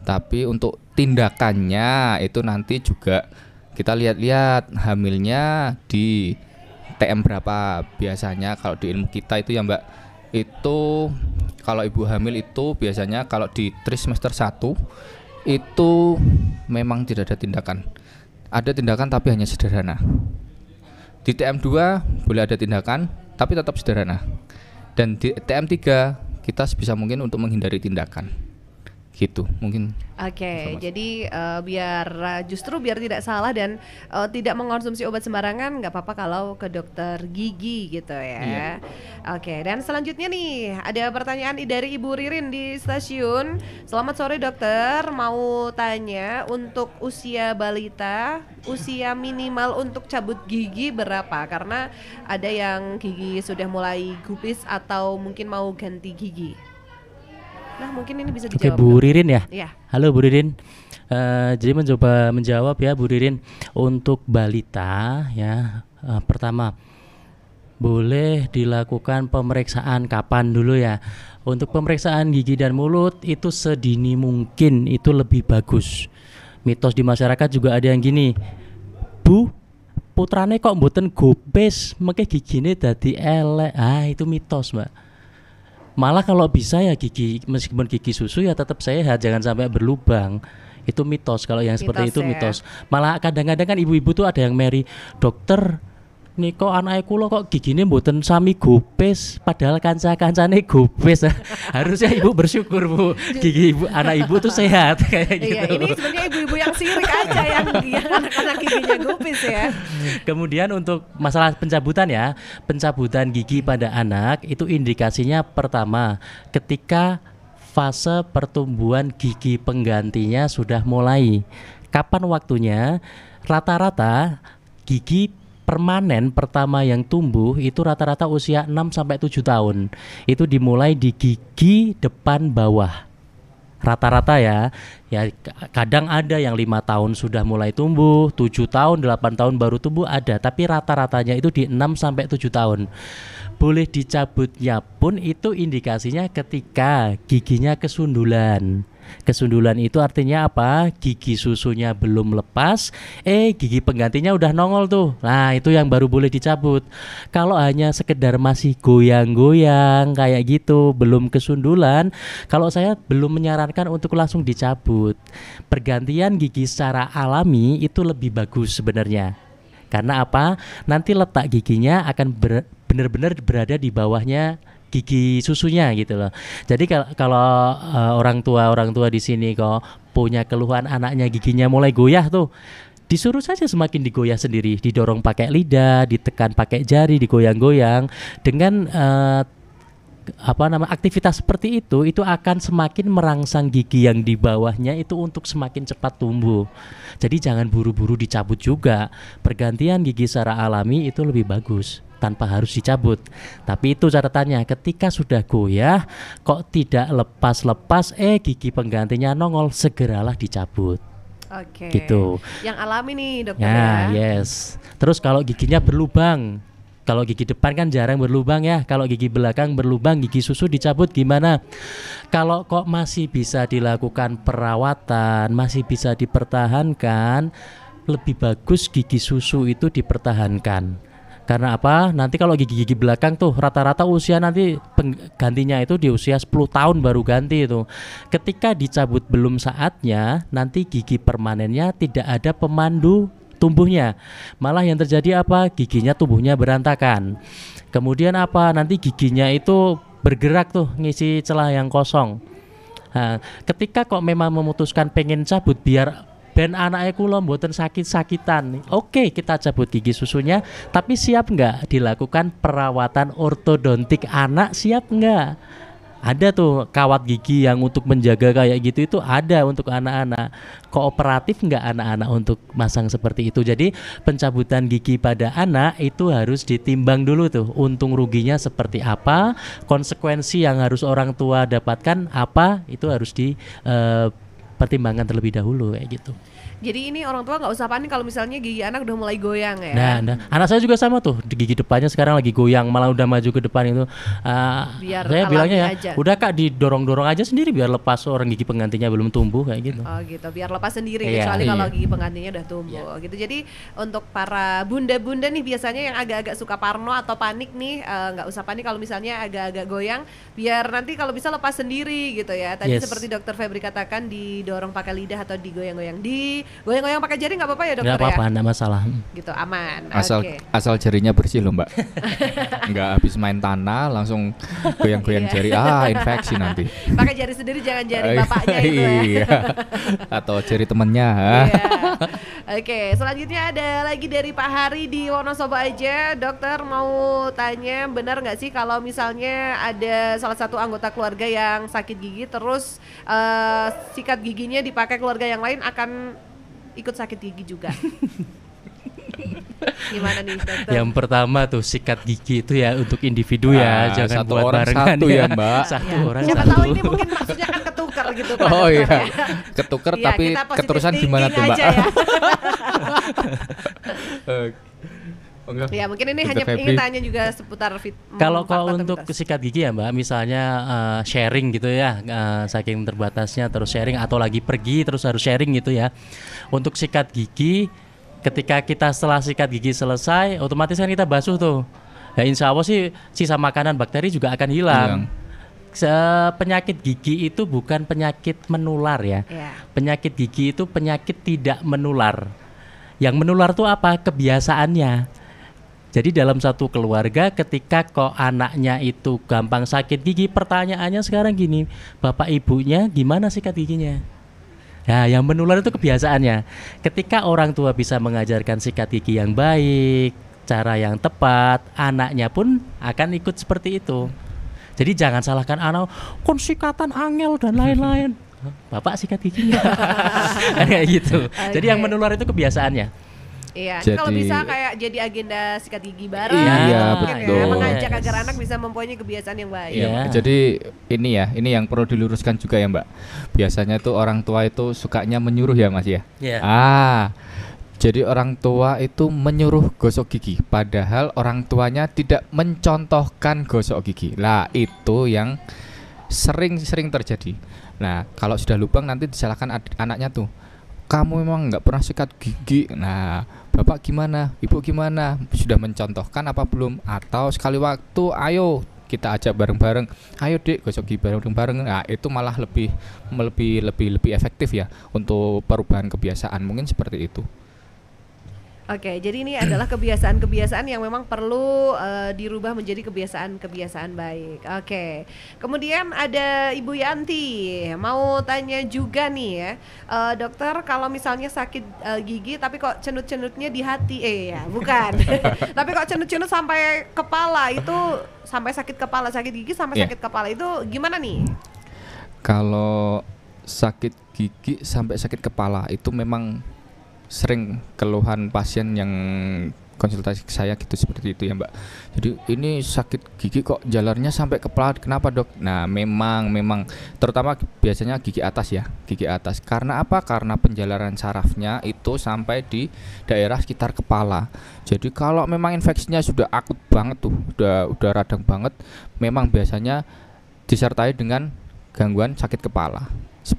Tapi untuk tindakannya itu nanti juga kita lihat-lihat hamilnya di TM berapa. Biasanya kalau di ilmu kita itu ya Mbak, itu kalau ibu hamil itu biasanya kalau di trimester 1 itu memang tidak ada tindakan. Ada tindakan tapi hanya sederhana. Di TM2 boleh ada tindakan tapi tetap sederhana. Dan di TM3 kita sebisa mungkin untuk menghindari tindakan. Gitu mungkin. Oke, jadi biar tidak salah dan tidak mengkonsumsi obat sembarangan, nggak apa-apa kalau ke dokter gigi gitu ya. Iya. Oke, dan selanjutnya nih ada pertanyaan dari Ibu Ririn di stasiun. Selamat sore dokter, mau tanya untuk usia balita, usia minimal untuk cabut gigi berapa? Karena ada yang gigi sudah mulai gupis atau mungkin mau ganti gigi. Nah, mungkin ini bisa dijawab. Oke, Bu Ririn ya. Iya. Halo Bu Ririn. Jadi mencoba menjawab ya Bu Ririn. Untuk balita ya, pertama boleh dilakukan pemeriksaan kapan dulu ya. Untuk pemeriksaan gigi dan mulut itu sedini mungkin, itu lebih bagus. Mitos di masyarakat juga ada yang gini, Bu, putrane kok mboten gopes, mengke gigine dadi elek. Itu mitos Mbak. Malah kalau bisa ya gigi, meskipun gigi susu ya tetap sehat, jangan sampai berlubang. Itu mitos, kalau yang seperti itu ya. Mitos. Malah kadang-kadang kan ibu-ibu tuh ada yang meri, dokter nih kok anake kula kok gigine mboten sami gopes, padahal kanca-kancane gopes. Harusnya ibu bersyukur Bu, gigi ibu, anak ibu tuh sehat kayak gitu. Iya, ini sebenarnya ibu-ibu yang sirik aja yang anak-anak giginya gupis ya. Kemudian untuk masalah pencabutan ya, pencabutan gigi pada anak itu indikasinya pertama ketika fase pertumbuhan gigi penggantinya sudah mulai. Kapan waktunya? Rata-rata gigi permanen pertama yang tumbuh itu rata-rata usia 6-7 tahun. Itu dimulai di gigi depan bawah. Rata-rata ya kadang ada yang 5 tahun sudah mulai tumbuh, 7 tahun, 8 tahun baru tumbuh ada, tapi rata-ratanya itu di 6-7 tahun. Boleh dicabutnya pun itu indikasinya ketika giginya kesundulan. Kesundulan itu artinya apa? Gigi susunya belum lepas, gigi penggantinya udah nongol tuh. Nah, itu yang baru boleh dicabut. Kalau hanya sekedar masih goyang-goyang kayak gitu, belum kesundulan, kalau saya belum menyarankan untuk langsung dicabut. Pergantian gigi secara alami itu lebih bagus sebenarnya. Karena apa? Nanti letak giginya akan benar-benar berada di bawahnya gigi susunya gitu loh. Jadi kalau orang tua di sini kok punya keluhan anaknya giginya mulai goyah tuh, disuruh saja semakin digoyah sendiri, didorong pakai lidah, ditekan pakai jari, digoyang-goyang dengan aktivitas seperti itu akan semakin merangsang gigi yang di bawahnya itu untuk semakin cepat tumbuh. Jadi jangan buru-buru dicabut juga. Pergantian gigi secara alami itu lebih bagus tanpa harus dicabut. Tapi itu catatannya, ketika sudah goyah kok tidak lepas-lepas gigi penggantinya nongol, segeralah dicabut. Oke. Gitu. Yang alami nih dokter Ya, ya. yes. Terus kalau giginya berlubang, kalau gigi depan kan jarang berlubang ya. Kalau gigi belakang berlubang, gigi susu dicabut gimana? Kalau kok masih bisa dilakukan perawatan, masih bisa dipertahankan, lebih bagus gigi susu itu dipertahankan. Karena apa? Nanti kalau gigi-gigi belakang tuh rata-rata usia nanti penggantinya itu di usia 10 tahun baru ganti itu. Ketika dicabut belum saatnya, nanti gigi permanennya tidak ada pemandu tumbuhnya. Malah yang terjadi apa? Giginya tumbuhnya berantakan. Kemudian apa? Nanti giginya itu bergerak tuh ngisi celah yang kosong. Nah, ketika kok memang memutuskan pengen cabut biar ben anaknya kula mboten sakit-sakitan, oke, kita cabut gigi susunya, tapi siap nggak dilakukan perawatan ortodontik anak? Siap nggak? Ada tuh kawat gigi yang untuk menjaga kayak gitu, itu ada untuk anak-anak. Kooperatif nggak anak-anak untuk masang seperti itu? Jadi pencabutan gigi pada anak itu harus ditimbang dulu tuh, untung ruginya seperti apa, konsekuensi yang harus orang tua dapatkan apa, itu harus dipertimbangkan terlebih dahulu kayak gitu. Jadi ini orang tua nggak usah panik kalau misalnya gigi anak udah mulai goyang ya. Nah, anak saya juga sama tuh, di gigi depannya sekarang lagi goyang, malah udah maju ke depan itu. Biar Saya alami bilangnya ya, aja. udah Kak, didorong-dorong aja sendiri biar lepas, orang gigi penggantinya belum tumbuh kayak gitu. Oh gitu, biar lepas sendiri Iya. kecuali kalau Iya. gigi penggantinya udah tumbuh gitu. Jadi untuk para bunda-bunda nih biasanya yang agak-agak suka parno atau panik nih, nggak usah panik kalau misalnya agak-agak goyang, biar nanti kalau bisa lepas sendiri gitu ya. Tadi Yes. seperti Dokter Febri katakan, didorong pakai lidah atau digoyang-goyang, digoyang-goyang pakai jari nggak apa-apa ya dokter Nggak apa-apa, ya? nggak masalah. Gitu aman. Asal Oke. asal jarinya bersih loh mbak. Nggak habis main tanah langsung goyang-goyang Iya. jari, infeksi nanti. Pakai jari sendiri, jangan jari bapaknya itu ya. Iya. Atau jari temennya. Iya. Oke, selanjutnya ada lagi dari Pak Hari di Wonosobo aja. Dokter mau tanya, benar nggak sih kalau misalnya ada salah satu anggota keluarga yang sakit gigi, terus sikat giginya dipakai keluarga yang lain akan ikut sakit gigi juga? Gimana nih dokter? Yang pertama tuh, sikat gigi itu ya untuk individu ya, jangan satu buat orang barengan satu ya, ya. Mbak. Satu Ya. orang Siapa satu. tahu ini mungkin maksudnya kan ketukar gitu Pak Oh dokter iya, ya. ketuker Iya, tapi kita positive keterusan gimana tuh thinking mbak? aja ya. Oh, enggak. Ya mungkin ini Dokter hanya Febri. ingin tanya juga seputar Kalau fakta untuk terbatas. sikat gigi ya Mbak, misalnya sharing gitu ya, saking terbatasnya terus sharing, atau lagi pergi terus harus sharing gitu ya. Untuk sikat gigi, ketika kita setelah sikat gigi selesai, otomatis kan kita basuh tuh. Ya insya Allah sih sisa makanan bakteri juga akan hilang. Penyakit gigi itu bukan penyakit menular ya. Ya. Penyakit gigi itu penyakit tidak menular. Yang menular tuh apa? Kebiasaannya. Jadi dalam satu keluarga ketika kok anaknya itu gampang sakit gigi, pertanyaannya sekarang gini, bapak ibunya gimana sikat giginya? Nah, yang menular itu kebiasaannya. Ketika orang tua bisa mengajarkan sikat gigi yang baik, cara yang tepat, anaknya pun akan ikut seperti itu. Jadi jangan salahkan anak, kon sikatan angel dan lain-lain. Bapak sikat giginya. Kayak gitu. Jadi yang menular itu kebiasaannya. Iya, Jadi- kalau bisa kayak jadi agenda sikat gigi bareng. Iya, mungkin betul. Ya, mengajak agar anak bisa mempunyai kebiasaan yang baik. Iya. Jadi ini yang perlu diluruskan juga ya mbak. Biasanya tuh orang tua itu sukanya menyuruh ya mas ya. Iya. Jadi orang tua itu menyuruh gosok gigi, padahal orang tuanya tidak mencontohkan gosok gigi. Lah itu yang sering terjadi. Nah, kalau sudah lubang nanti disalahkan anaknya tuh. Kamu memang nggak pernah sikat gigi. Nah, bapak gimana? Ibu gimana? Sudah mencontohkan apa belum? Atau sekali waktu, ayo kita ajak bareng-bareng. Ayo dek, gosok gigi bareng-bareng. Nah, itu malah lebih efektif ya untuk perubahan kebiasaan. Mungkin seperti itu. Oke, jadi ini adalah kebiasaan-kebiasaan yang memang perlu dirubah menjadi kebiasaan-kebiasaan baik. Oke, kemudian ada Ibu Yanti mau tanya juga nih ya, dokter, kalau misalnya sakit gigi tapi kok cenut-cenutnya di hati, ya bukan, tapi kok cenut-cenut sampai kepala itu, sampai sakit kepala, sakit gigi sampai sakit kepala itu gimana nih? Kalau sakit gigi sampai sakit kepala itu memang sering keluhan pasien yang konsultasi ke saya gitu, seperti itu ya Mbak. Jadi ini sakit gigi kok jalarnya sampai kepala, kenapa dok? Nah memang terutama biasanya gigi atas ya, gigi atas. Karena apa? Karena penjalaran sarafnya itu sampai di daerah sekitar kepala. Jadi kalau memang infeksinya sudah akut banget tuh, udah radang banget, memang biasanya disertai dengan gangguan sakit kepala.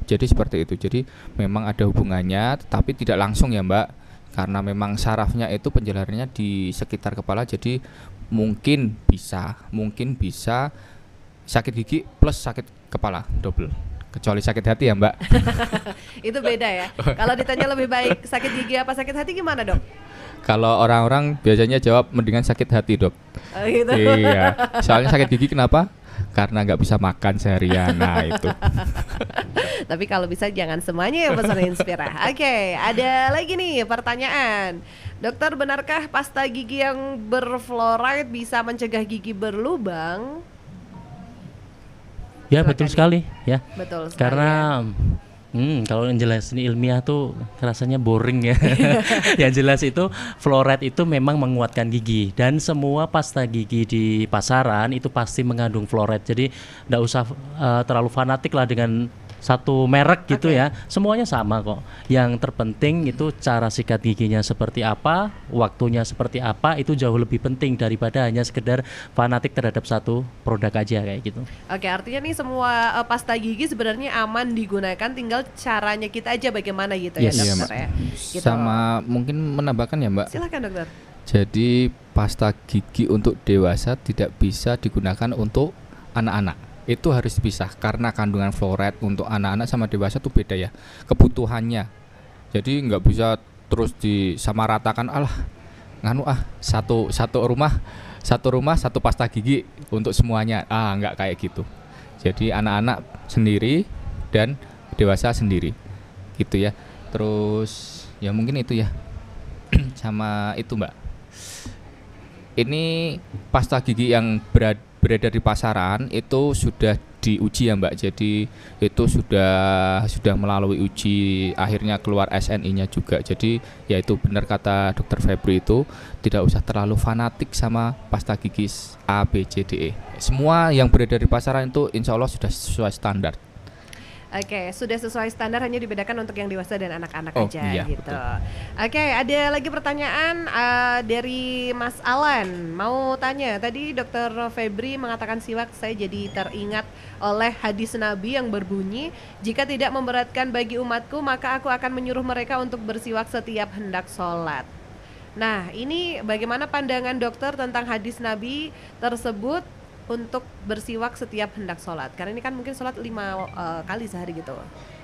Jadi seperti itu. Jadi memang ada hubungannya, tetapi tidak langsung ya Mbak, karena memang sarafnya itu penjelarannya di sekitar kepala. Jadi mungkin bisa sakit gigi plus sakit kepala double, kecuali sakit hati ya Mbak. Itu beda ya. Kalau ditanya lebih baik sakit gigi apa sakit hati gimana dok? Kalau orang-orang biasanya jawab mendingan sakit hati dok. Oh, gitu. Iya, soalnya sakit gigi kenapa? Karena nggak bisa makan seharian. Nah itu. Tapi kalau bisa jangan semuanya ya Pesona Inspira. Oke, ada lagi nih pertanyaan. Dokter, benarkah pasta gigi yang berfluoride bisa mencegah gigi berlubang? Ya, Silakan. betul sekali ya. Betul sekali. Karena kalau yang jelas ini ilmiah tuh rasanya boring ya. Yang jelas itu fluoride itu memang menguatkan gigi, dan semua pasta gigi di pasaran itu pasti mengandung fluoride. Jadi nggak usah terlalu fanatik lah dengan satu merek gitu ya. Semuanya sama kok. Yang terpenting itu cara sikat giginya seperti apa, waktunya seperti apa, itu jauh lebih penting daripada hanya sekedar fanatik terhadap satu produk aja kayak gitu. Oke, artinya nih semua pasta gigi sebenarnya aman digunakan, tinggal caranya kita aja bagaimana gitu ya Yes. dokter Iya, ya. Gitu. Sama mungkin menambahkan ya Mbak. Silakan dokter. Jadi pasta gigi untuk dewasa tidak bisa digunakan untuk anak-anak. Itu harus dipisah karena kandungan fluoride untuk anak-anak sama dewasa itu beda ya kebutuhannya. Jadi nggak bisa terus disamaratakan, satu rumah satu pasta gigi untuk semuanya. Nggak kayak gitu. Jadi anak-anak sendiri dan dewasa sendiri gitu ya. Terus ya mungkin itu ya. Sama itu Mbak, ini pasta gigi yang beredar di pasaran itu sudah diuji ya Mbak. Jadi itu sudah melalui uji, akhirnya keluar SNI-nya juga. Jadi ya itu benar kata Dokter Febri, itu tidak usah terlalu fanatik sama pasta gigi A, B, C, D, E. Semua yang beredar di pasaran itu insya Allah sudah sesuai standar. Oke, sudah sesuai standar, hanya dibedakan untuk yang dewasa dan anak-anak aja iya, gitu. betul. Oke, ada lagi pertanyaan dari Mas Alan. Mau tanya, tadi Dokter Febri mengatakan siwak, saya jadi teringat oleh hadis Nabi yang berbunyi, jika tidak memberatkan bagi umatku, maka aku akan menyuruh mereka untuk bersiwak setiap hendak sholat. Nah, ini bagaimana pandangan dokter tentang hadis Nabi tersebut untuk bersiwak setiap hendak sholat? Karena ini kan mungkin sholat 5 kali sehari gitu.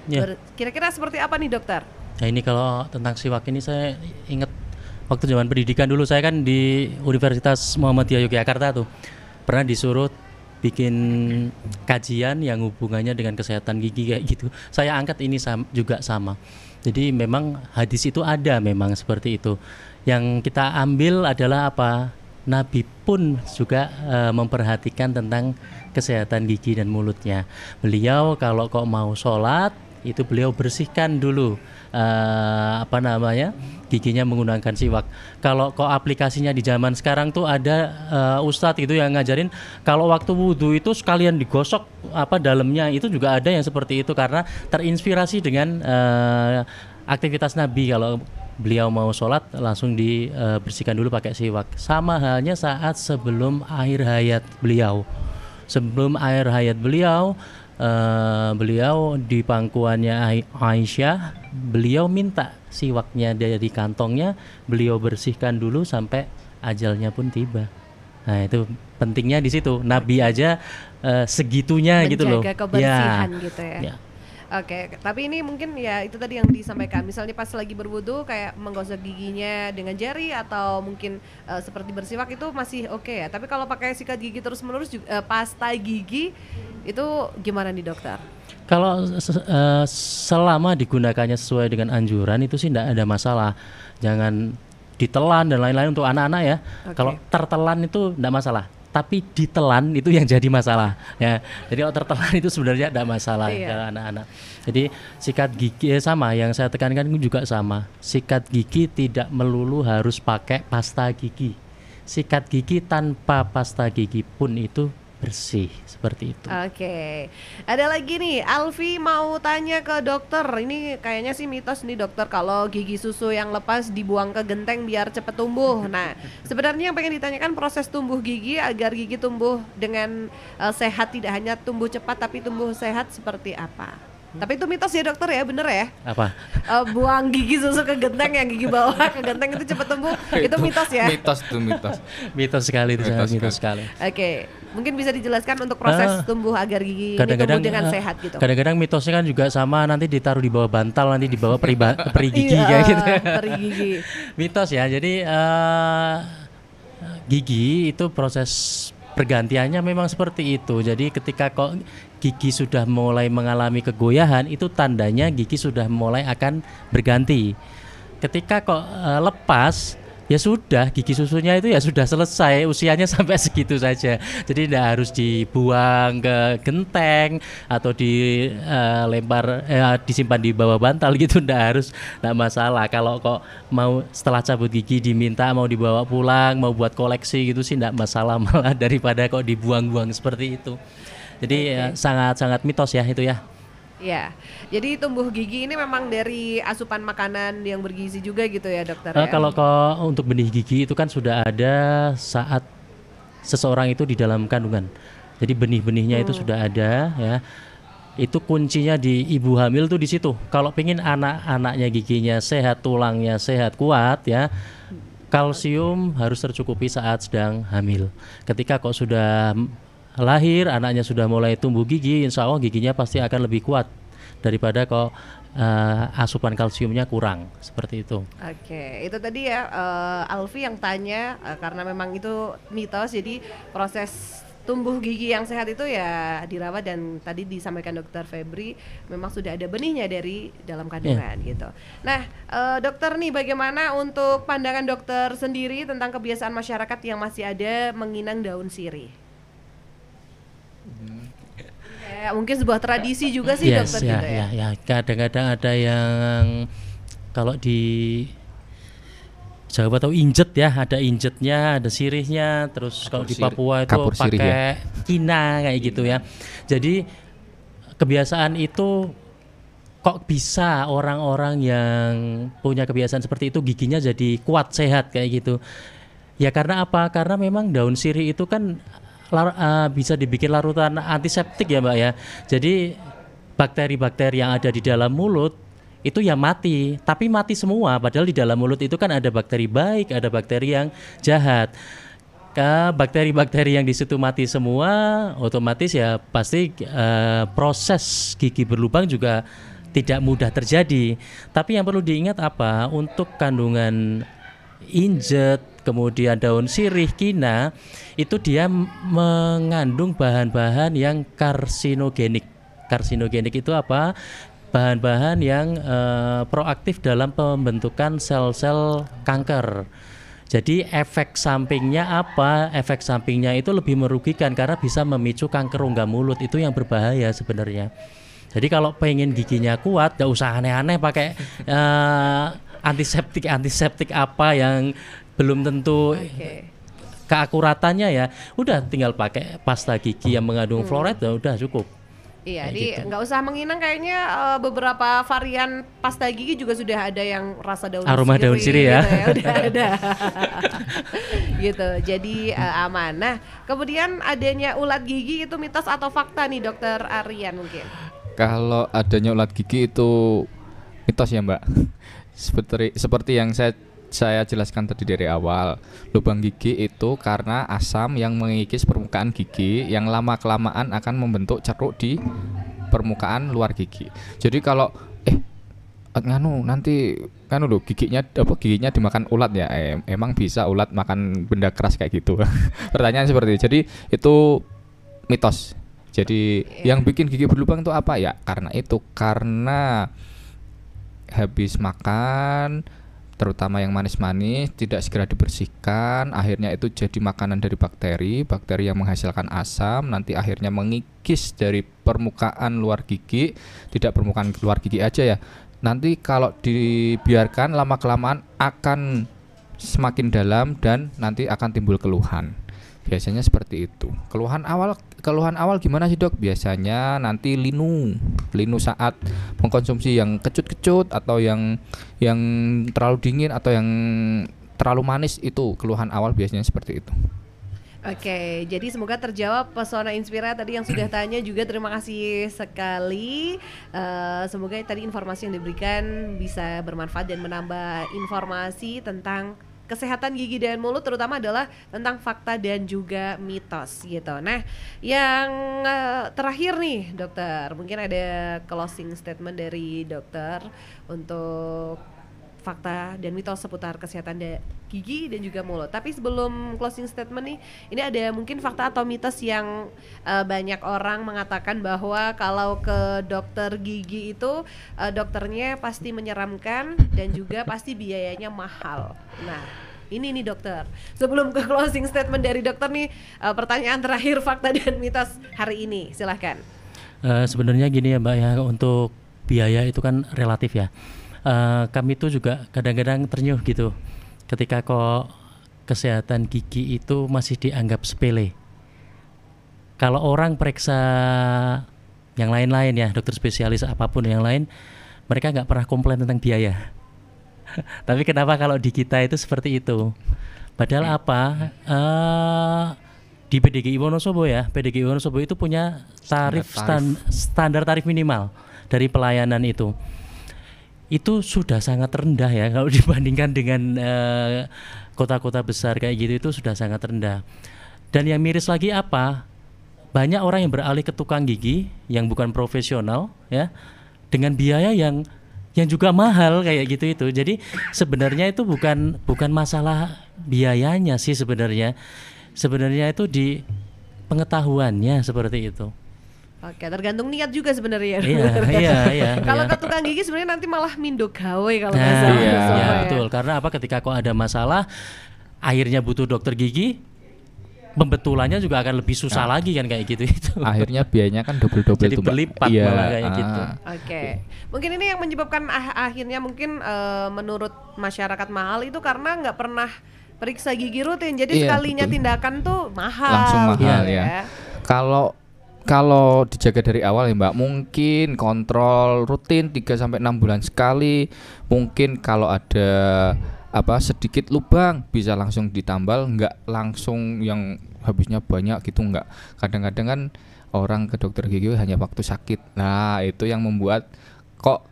Ya. Kira-kira seperti apa nih dokter? Nah ini kalau tentang siwak ini saya ingat waktu zaman pendidikan dulu, saya kan di Universitas Muhammadiyah Yogyakarta tuh pernah disuruh bikin kajian yang hubungannya dengan kesehatan gigi kayak gitu. Saya angkat ini juga sama. Jadi memang hadis itu ada memang seperti itu. Yang kita ambil adalah apa? Nabi pun juga memperhatikan tentang kesehatan gigi dan mulutnya. Beliau kalau kok mau sholat itu beliau bersihkan dulu giginya menggunakan siwak. Kalau kok aplikasinya di zaman sekarang tuh ada ustadz gitu yang ngajarin kalau waktu wudhu itu sekalian digosok dalamnya, itu juga ada yang seperti itu karena terinspirasi dengan aktivitas Nabi. Kalau beliau mau sholat langsung dibersihkan dulu pakai siwak. Sama halnya saat sebelum akhir hayat beliau. Sebelum akhir hayat beliau beliau di pangkuannya Aisyah, beliau minta siwaknya dari kantongnya, beliau bersihkan dulu sampai ajalnya pun tiba. Nah itu pentingnya di situ. Nabi aja segitunya gitu loh. Menjaga kebersihan gitu ya. Ya. Oke, tapi ini mungkin ya itu tadi yang disampaikan. Misalnya pas lagi berwudu kayak menggosok giginya dengan jari atau mungkin seperti bersiwak itu masih oke ya. Tapi kalau pakai sikat gigi terus-menerus pasta gigi itu gimana nih dokter? Kalau selama digunakannya sesuai dengan anjuran itu sih tidak ada masalah. Jangan ditelan dan lain-lain untuk anak-anak ya. Kalau tertelan itu tidak masalah. Tapi ditelan itu yang jadi masalah ya. Jadi kalau tertelan itu sebenarnya tidak masalah ya anak-anak. Jadi sikat gigi sama yang saya tekankan juga sama. Sikat gigi tidak melulu harus pakai pasta gigi. Sikat gigi tanpa pasta gigi pun itu bersih seperti itu. Oke. Ada lagi nih, Alfi mau tanya ke dokter. Ini kayaknya sih mitos nih dokter, kalau gigi susu yang lepas dibuang ke genteng biar cepat tumbuh. Nah, sebenarnya yang pengen ditanyakan proses tumbuh gigi agar gigi tumbuh dengan sehat, tidak hanya tumbuh cepat tapi tumbuh sehat seperti apa? Tapi itu mitos ya dokter ya, bener ya? Apa? Buang gigi susu ke genteng, yang gigi bawah ke genteng itu cepat tumbuh, itu mitos ya? Mitos. Mitos sekali itu, sangat mitos sekali. Oke, mungkin bisa dijelaskan untuk proses tumbuh agar gigi ini tumbuh dengan sehat gitu. Kadang-kadang mitosnya kan juga sama, nanti ditaruh di bawah bantal, nanti di bawah peri gigi kayak gitu. Peri gigi. Mitos ya, jadi gigi itu proses pergantiannya memang seperti itu. Jadi ketika kok gigi sudah mulai mengalami kegoyahan, itu tandanya gigi sudah mulai akan berganti. Ketika kok lepas, ya sudah, gigi susunya itu ya sudah selesai, usianya sampai segitu saja. Jadi tidak harus dibuang ke genteng atau disimpan di bawah bantal gitu, tidak masalah. Kalau kok mau setelah cabut gigi diminta mau dibawa pulang, mau buat koleksi gitu sih tidak masalah, malah daripada kok dibuang-buang seperti itu. Jadi sangat-sangat mitos ya itu ya. Ya, jadi tumbuh gigi ini memang dari asupan makanan yang bergizi juga gitu ya dokter ya? Kalau untuk benih gigi itu kan sudah ada saat seseorang itu di dalam kandungan. Jadi benih-benihnya itu sudah ada ya. Itu kuncinya di ibu hamil tuh di situ. Kalau pengen anak-anaknya giginya sehat, tulangnya sehat, kuat ya, kalsium harus tercukupi saat sedang hamil. Ketika kok sudah lahir, anaknya sudah mulai tumbuh gigi, insya Allah giginya pasti akan lebih kuat daripada kok asupan kalsiumnya kurang, seperti itu. Oke, itu tadi ya Alfi yang tanya, karena memang itu mitos, jadi proses tumbuh gigi yang sehat itu ya dirawat, dan tadi disampaikan dokter Febri memang sudah ada benihnya dari dalam kandungan gitu. Nah dokter nih, bagaimana untuk pandangan dokter sendiri tentang kebiasaan masyarakat yang masih ada menginang daun sirih? Ya, mungkin sebuah tradisi juga sih dokter gitu ya. Ya, kadang-kadang ada yang kalau di Jawa atau injet ya, ada injetnya, ada sirihnya, terus kalau di Papua itu pakai kina kayak gitu ya. Jadi kebiasaan itu kok bisa orang-orang yang punya kebiasaan seperti itu giginya jadi kuat, sehat kayak gitu. Ya karena apa? Karena memang daun sirih itu kan bisa dibikin larutan antiseptik ya Mbak ya. Jadi bakteri-bakteri yang ada di dalam mulut itu ya mati, tapi mati semua. Padahal di dalam mulut itu kan ada bakteri baik, ada bakteri yang jahat. Bakteri-bakteri yang di situ mati semua, otomatis ya pasti proses gigi berlubang juga tidak mudah terjadi. Tapi yang perlu diingat apa? Untuk kandungan injet, kemudian daun sirih, kina, itu dia mengandung bahan-bahan yang karsinogenik. Karsinogenik itu apa? Bahan-bahan yang proaktif dalam pembentukan sel-sel kanker. Jadi efek sampingnya apa? Efek sampingnya itu lebih merugikan karena bisa memicu kanker rongga mulut, itu yang berbahaya sebenarnya. Jadi kalau pengen giginya kuat, gak usah aneh-aneh pakai antiseptik apa yang belum tentu keakuratannya ya. Udah tinggal pakai pasta gigi yang mengandung fluoride, udah cukup. Iya, jadi nggak usah menginang, kayaknya beberapa varian pasta gigi juga sudah ada yang rasa daun aroma sirih, daun sirih ya. gitu ya, udah ada. gitu. Jadi aman. Nah, kemudian adanya ulat gigi itu mitos atau fakta nih Dokter Aryan mungkin? Kalau adanya ulat gigi itu mitos ya Mbak. Seperti yang saya jelaskan tadi dari awal, lubang gigi itu karena asam yang mengikis permukaan gigi yang lama-kelamaan akan membentuk ceruk di permukaan luar gigi. Jadi kalau nanti giginya dimakan ulat ya, emang bisa ulat makan benda keras kayak gitu. Pertanyaan seperti itu. Jadi itu mitos. Jadi yang bikin gigi berlubang itu apa ya? Karena habis makan, terutama yang manis-manis, tidak segera dibersihkan, akhirnya itu jadi makanan dari bakteri yang menghasilkan asam, nanti akhirnya mengikis dari permukaan luar gigi, tidak permukaan luar gigi aja ya. Nanti kalau dibiarkan lama-kelamaan akan semakin dalam dan nanti akan timbul keluhan. Biasanya seperti itu. Keluhan awal gimana sih Dok? Biasanya nanti linu saat mengkonsumsi yang kecut-kecut atau yang terlalu dingin atau yang terlalu manis, itu keluhan awal biasanya seperti itu. Oke, jadi semoga terjawab Pesona Inspira tadi yang sudah tanya juga. Terima kasih sekali. Semoga tadi informasi yang diberikan bisa bermanfaat dan menambah informasi tentang kesehatan gigi dan mulut, terutama adalah tentang fakta dan juga mitos gitu. Nah, yang terakhir nih dokter, mungkin ada closing statement dari dokter untuk fakta dan mitos seputar kesehatan gigi dan juga mulut. Tapi sebelum closing statement nih, ini ada mungkin fakta atau mitos yang banyak orang mengatakan bahwa kalau ke dokter gigi itu dokternya pasti menyeramkan dan juga pasti biayanya mahal. Nah, ini nih dokter, sebelum ke closing statement dari dokter nih, pertanyaan terakhir fakta dan mitos hari ini, silahkan. Sebenarnya gini ya Mbak ya, untuk biaya itu kan relatif ya. Kami itu juga kadang-kadang ternyuh gitu ketika kok kesehatan gigi itu masih dianggap sepele. Kalau orang periksa yang lain-lain ya, dokter spesialis apapun yang lain, mereka nggak pernah komplain tentang biaya. Tapi kenapa kalau di kita itu seperti itu? Padahal apa? Di PDGI Wonosobo ya, PDGI Wonosobo itu punya standar tarif minimal dari pelayanan itu. Itu sudah sangat rendah ya kalau dibandingkan dengan kota-kota besar kayak gitu, itu sudah sangat rendah. Dan yang miris lagi apa? Banyak orang yang beralih ke tukang gigi yang bukan profesional ya, dengan biaya yang juga mahal kayak gitu itu. Jadi sebenarnya itu bukan masalah biayanya sih sebenarnya. Sebenarnya itu di pengetahuannya seperti itu. Oke, tergantung niat juga sebenarnya. Iya. Kalau ke tukang gigi sebenarnya nanti malah mindo gawe kalau nggak salah. Iya, betul. Karena apa? Ketika kok ada masalah, akhirnya butuh dokter gigi, pembetulannya juga akan lebih susah lagi kan kayak gitu itu. Akhirnya biayanya kan double jadi berlipat malah kayak gitu. Oke. Mungkin ini yang menyebabkan akhirnya mungkin menurut masyarakat mahal itu karena nggak pernah periksa gigi rutin. Jadi sekalinya betul. Tindakan tuh mahal. Langsung mahal ya. Kalau dijaga dari awal ya Mbak, mungkin kontrol rutin 3-6 bulan sekali. Mungkin kalau ada sedikit lubang bisa langsung ditambal, nggak langsung yang habisnya banyak gitu, nggak. Kadang-kadang kan orang ke dokter gigi hanya waktu sakit. Nah, itu yang membuat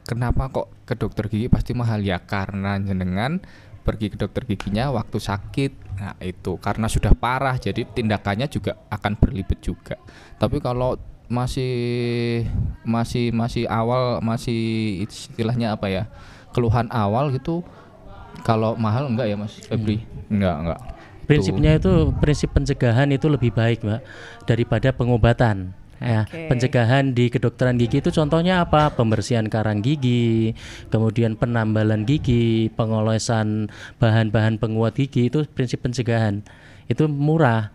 kenapa kok ke dokter gigi pasti mahal ya, karena jenengan pergi ke dokter giginya waktu sakit. Nah, itu karena sudah parah, jadi tindakannya juga akan berlipat juga. Tapi kalau masih awal, masih istilahnya apa ya, keluhan awal gitu, kalau mahal enggak ya Mas Febri? Enggak. Prinsipnya itu prinsip pencegahan itu lebih baik Mbak daripada pengobatan. Ya, pencegahan di kedokteran gigi itu contohnya apa? Pembersihan karang gigi, kemudian penambalan gigi, pengolesan bahan-bahan penguat gigi, itu prinsip pencegahan. Itu murah.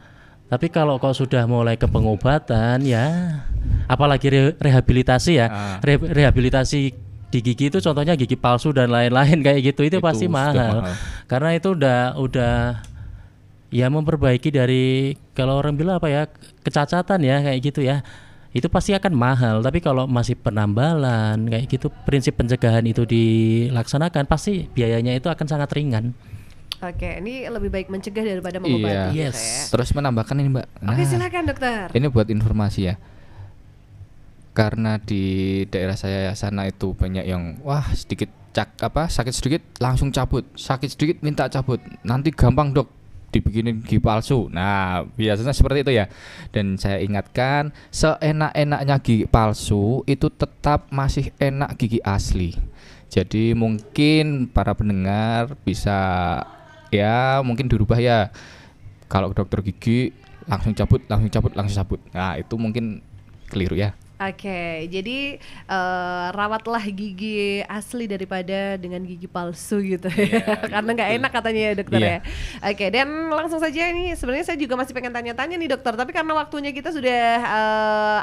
Tapi kalau kau sudah mulai ke pengobatan ya, apalagi rehabilitasi ya, rehabilitasi di gigi itu contohnya gigi palsu dan lain-lain kayak gitu, itu pasti mahal. Karena itu udah ya memperbaiki dari, kalau orang bilang apa ya, kecacatan ya kayak gitu ya, itu pasti akan mahal. Tapi kalau masih penambalan kayak gitu, prinsip pencegahan itu dilaksanakan, pasti biayanya itu akan sangat ringan. Oke, ini lebih baik mencegah daripada Iya. mengobati gitu Yes. ya. Terus menambahkan ini Mbak. Oke, silakan dokter. Ini buat informasi ya. Karena di daerah saya sana itu banyak yang sedikit sakit sedikit langsung cabut, sakit sedikit minta cabut. Nanti gampang dok dibikinin gigi palsu. Nah, biasanya seperti itu ya. Dan saya ingatkan, seenak-enaknya gigi palsu itu tetap masih enak gigi asli. Jadi mungkin para pendengar bisa ya mungkin dirubah ya. Kalau ke dokter gigi langsung cabut. Nah, itu mungkin keliru ya. Oke, jadi rawatlah gigi asli daripada dengan gigi palsu gitu ya, karena nggak enak katanya ya dokter ya. Oke, dan langsung saja ini sebenarnya saya juga masih pengen tanya-tanya nih dokter, tapi karena waktunya kita sudah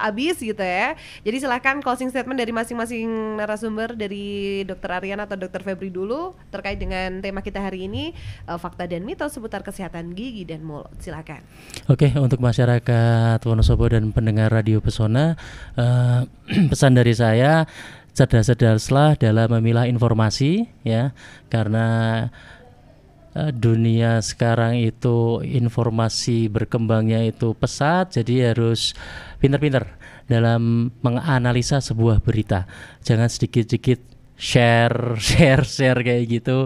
habis gitu ya, jadi silahkan closing statement dari masing-masing narasumber, dari dokter Aryan atau dokter Febri dulu terkait dengan tema kita hari ini, fakta dan mitos seputar kesehatan gigi dan mulut. Silakan. Oke, untuk masyarakat Wonosobo dan pendengar Radio Pesona, pesan dari saya, cerdas-cerdaslah dalam memilah informasi ya, karena dunia sekarang itu informasi berkembangnya itu pesat, jadi harus pintar-pintar dalam menganalisa sebuah berita. Jangan sedikit-sedikit share kayak gitu.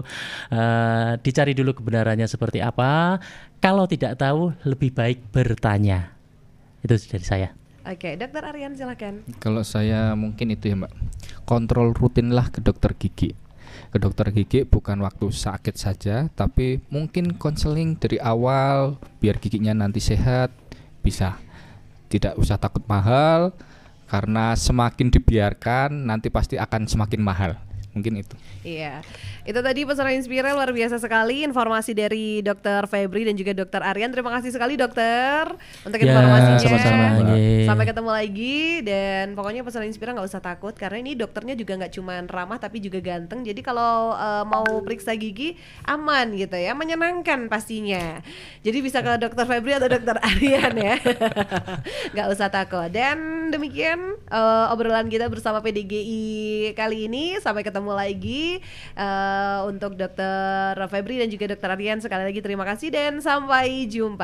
Dicari dulu kebenarannya seperti apa. Kalau tidak tahu, lebih baik bertanya. Itu dari saya. Oke, dokter Aryan silakan. Kalau saya mungkin itu ya Mbak, kontrol rutinlah ke dokter gigi. Ke dokter gigi bukan waktu sakit saja, tapi mungkin konseling dari awal biar giginya nanti sehat. Bisa, tidak usah takut mahal, karena semakin dibiarkan nanti pasti akan semakin mahal. Mungkin itu. Iya, itu tadi pesan Inspira, luar biasa sekali informasi dari dokter Febri dan juga dokter Aryan. Terima kasih sekali dokter untuk informasinya. Sama-sama. Sampai ketemu lagi, dan pokoknya pesan Inspira nggak usah takut karena ini dokternya juga nggak cuma ramah tapi juga ganteng. Jadi kalau mau periksa gigi aman gitu ya, menyenangkan pastinya. Jadi bisa ke dokter Febri atau dokter Aryan ya. Nggak usah takut. Dan demikian obrolan kita bersama PDGI kali ini. Sampai ketemu lagi untuk dokter Febri dan juga dokter Aryan. Sekali lagi terima kasih dan sampai jumpa.